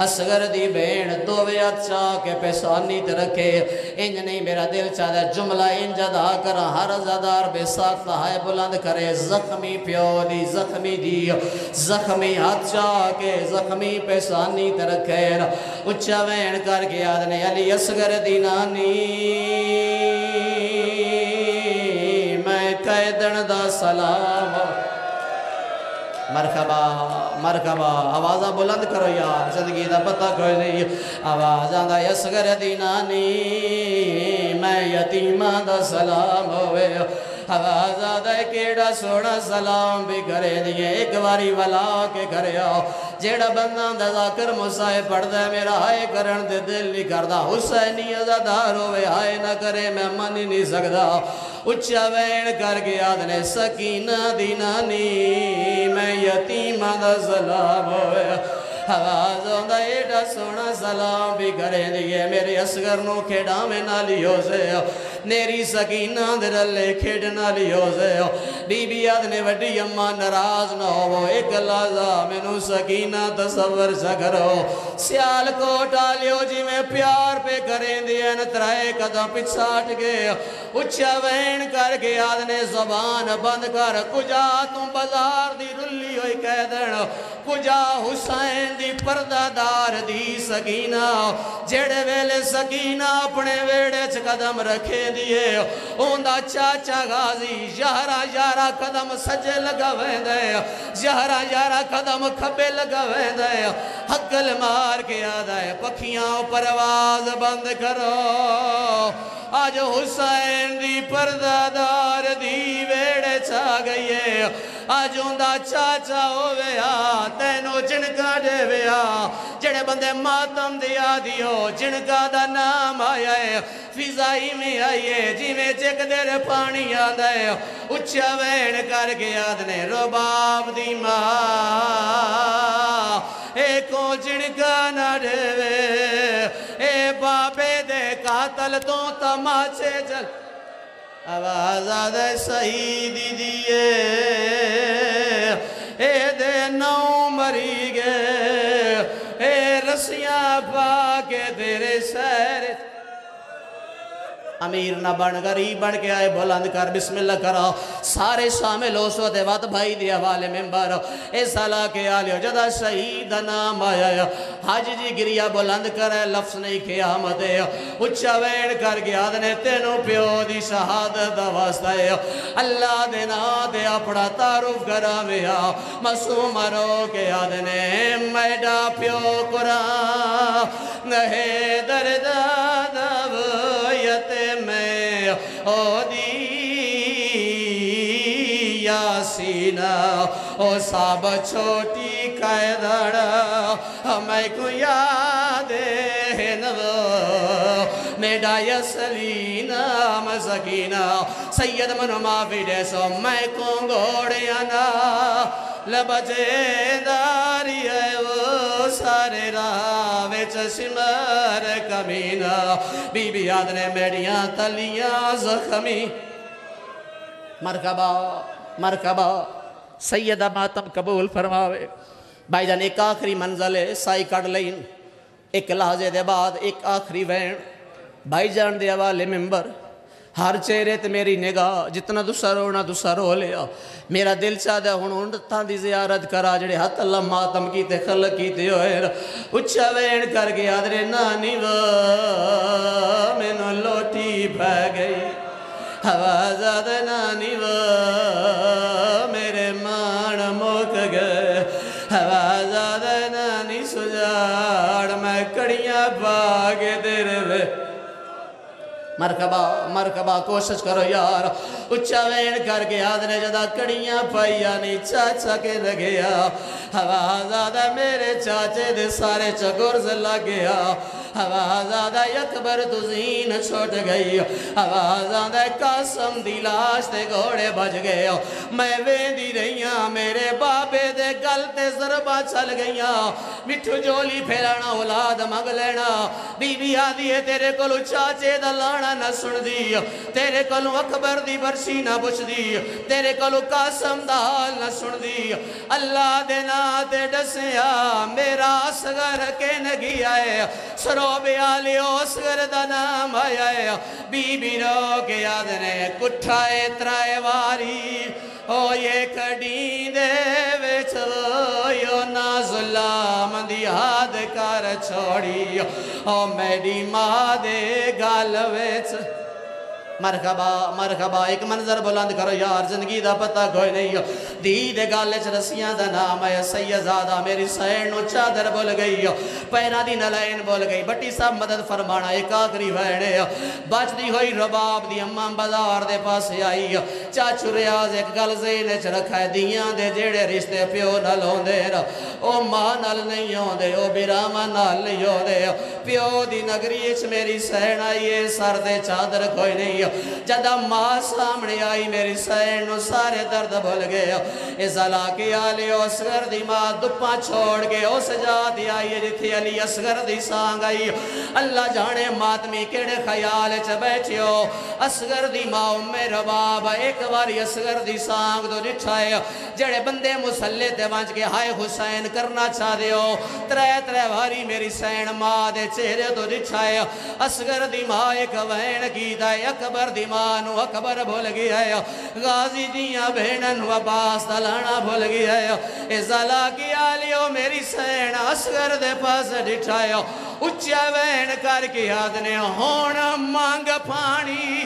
اصغر دی بین دووے اچھا کے پیسانی تے رکھے انج نہیں میرا دل چاہتا ہے جملہ انج ادا کرا ہر زدار بے ساکتہ ہے بلند کرے زخمی پیو دی زخمی دی زخمی اچھا کے زخمی پیسانی تے رکھے اچھا وین کر کے آدھنے علی اصغر دی نانی میں قیدن دا سلام مرحبا مرحبا آوازہ بلند کرو یار زندگی دا پتہ کوئی نہیں آوازہ دا اصغر دی نانی میں یتیمہ دا سلام ہوئے آوازہ دا کیڑا سوڑا سلام بھی کرے دیئے ایک باری والا کے کرے آؤ جیڑا بندہ دا ذاکر مسائے پڑھ دے میرا ہائے کرن دے دل نہیں کردہ حسینی ازادار ہوئے ہائے نہ کرے میں من ہی نہیں سکتا اچھا وین کر کے آدھنے سکینہ دی نانی میں یتیمہ دا سلام ہوئے آوازوں دا ایڈا سونا سلام بھی کرے دیئے میرے اصغر نو کھیڑا میں نالی ہو سے نیری سکینہ درلے کھیڑنا لی ہو سے بی بی آدھنے وڈی اممہ نراز نہ ہو ایک لازہ میں نو سکینہ تصور سکرو سیال کو ٹالیو جی میں پیار پہ کریں دیئے نترائے قدم پچھاٹ گئے اچھا وین کر کے آدھنے زبان بند کر کجا تم بازار دی رلی ہوئی کہہ دینا کجا حسین دی پردہ دار دی سکینہ جڑے ویلے سکینہ اپنے ویڑے چھ قدم رکھے دیئے اوندہ چاچا غازی یارہ یارہ قدم سجے لگا ویندے یارہ یارہ قدم کھبے لگا ویندے حقل مار کے آدھائے پکھیاں پرواز بند کرو آج حسین دی پردہ دار دی ویڑے چھا گئیے آج اوندہ چاچا ہویا تینو جنکا دے ویا جڑے بندے ماتم دیا دیو جنکا دا نام آیا ہے فضائی میں آئیے جی میں چک دیر پانی آدھا ہے اچھا وین کر کے آدھنے رباب دی ماں اے کو جنکا نہ دے وے اے بابے دے قاتل تو تماچے جل آواز آدھے سہیدی دیئے اے دے نو مری گئے اے رسیاں پاکے تیرے سیر امیر نہ بن غریب بن کے آئے بلند کر بسم اللہ کرو سارے شامل ہو سو دے وقت بھائی دیا والے ممبر اے سالہ کے آلیو جدہ شہید نام آیا حاج جی گریا بلند کرے لفظ نہیں قیامت ہے اچھا وین کر گیا دنے تینوں پیو دی شہادت واسطہ ہے اللہ دینا دے اپنا تعارف کرا ویا مسوم رو کے آدھنے میڈا پیو قرآن نہے درداد ویتے میں او دی یاسینہ او ساب چھوٹی قیدڑا ہمیں کو یاد ہے نو میڈا یسلینہ مسکینہ سید منو معافی دے سو میں کو گوڑیانا لبجے داری ہے وہ سارے راوے چشمر کمینہ بی بی آدھنے میڈیاں تلیاں زخمی مرکبہ مرکبہ سیدہ ماتم قبول فرماوے بھائی جان ایک آخری منزل ہے سائی کڑ لین ایک لحظے دے بعد ایک آخری وین بھائی جان دے حوالے ممبر ہر چہرے تے میری نگاہ جتنا دوسرا رونا دوسرا رو لیا میرا دل چاہتا ہوں اونٹاں دی زیارت کرا جڑے حت اللہ ماتم کیتے خلق کیتے ہوئے اچھا وین کر کے آدھرے نانی مینو لوٹی پہ گئی آواز نانی میرے مان مک گئے آواز نانی سجاڑ میں کڑیاں پاگے تیرے وے مرکبہ مرکبہ کوشش کرو یار اچھا وین کر کے آدھنے جدا کڑیاں پائیا نہیں چاچا کے لگیا آواز آدھا میرے چاچے دے سارے چکر سے لگیا آواز آدھا اکبر تزین چھوٹ گئی آواز آدھا قاسم دی لاش تے گھوڑے بج گئے میں ویندی رہیاں میرے بابے دے گل تے ضربہ چل گئیاں مٹھو جولی پھیلانا اولاد مگ لینا بی بی آدھی ہے تیرے کلو چاچے دا لانا نہ سن دی تیرے کلو اکبر دی برشی نہ بچ دی تیرے کلو قاسم دا حال نہ سن دی اللہ دینا تے ڈسیا میرا اصغر کے نگی آئے سروبے آلی اصغر دا نام آئے بی بی رو کے آدھنے کٹھائے ترائے واری او یہ کڑین دے ویچ یو نازلام دی ہاد کر چھوڑی او میڈی ماں دے گال ویچ مرحبا مرحبا ایک منظر بلند کرو یار زندگی دا پتہ کوئی نہیں دید گالچ رسیاں دا نام ہے سیدزادہ میری سینو چادر بول گئی پیرا دی نلائن بول گئی بٹی صاحب مدد فرمانا ایک آخری ویڑے بچ دی ہوئی رباب دی امام بازار دے پاس آئی چاچو ریاض ایک گل زینے چ رکھا ہے دیاں دے جیڑے رشتے پیو نل ہوں دے او ماں نل نہیں ہوں دے او براما نل نہیں ہوں دے پیو دی نگری اچ میری سین آئیے سر دے چادر کوئی نہیں جدہ ماں سامنے آئی میری سینو سارے درد بھول گئے اس علاقے آلے اصغر دی ماں دپاں چھوڑ گئے اس جاتی آئی جتھی علی اصغر دی سانگ آئی اللہ جانے ماتمی کیڑے خیال چ بیٹھیو اصغر دی ماں امیر باب ایک باری اصغر دی سانگ دو نٹھائے جڑے بندے مسلح تے وانچ کے ہائے حسین کرنا چاہ دیو ترے باری میری سین ماں دے چہرے دو نٹھائے اصغر دی ماں ایک وین کی دائے اکبر دیمانو اکبر بھول گیا ہے غازی دیاں بہنن و باس دلانا بھول گیا ہے ازالہ کی آلیو میری سین اصغر دے پاس ڈٹھائے اچھا وین کر کے آدھنے ہون مانگ پانی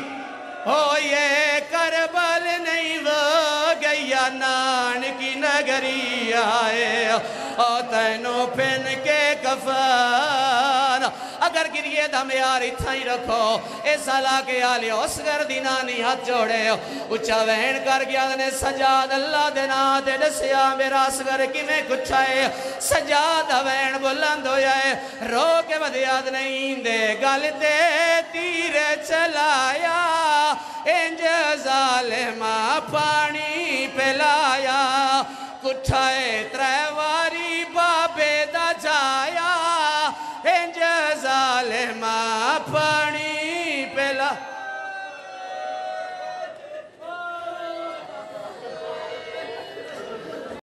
ہو یہ کربل نہیں وہ گیا نان کی نگری آئے او تینو پھن کے کفان اگر گریے دم یار اتھائی رکھو اس علاقے آلی اصغر دی نانی ہاتھ جوڑے اچھا وین کر گیا دنے سجاد اللہ دینا دے ڈسیا میرا اصغر کی میں کچھ آئے سجاد وین بلند ہو جائے رو کے بدیاد نہیں دے گل دے تیر چلایا انج ظالمہ پانی پلایا کٹھائے تریواری بابے دا جایا انج ظالمہ پانی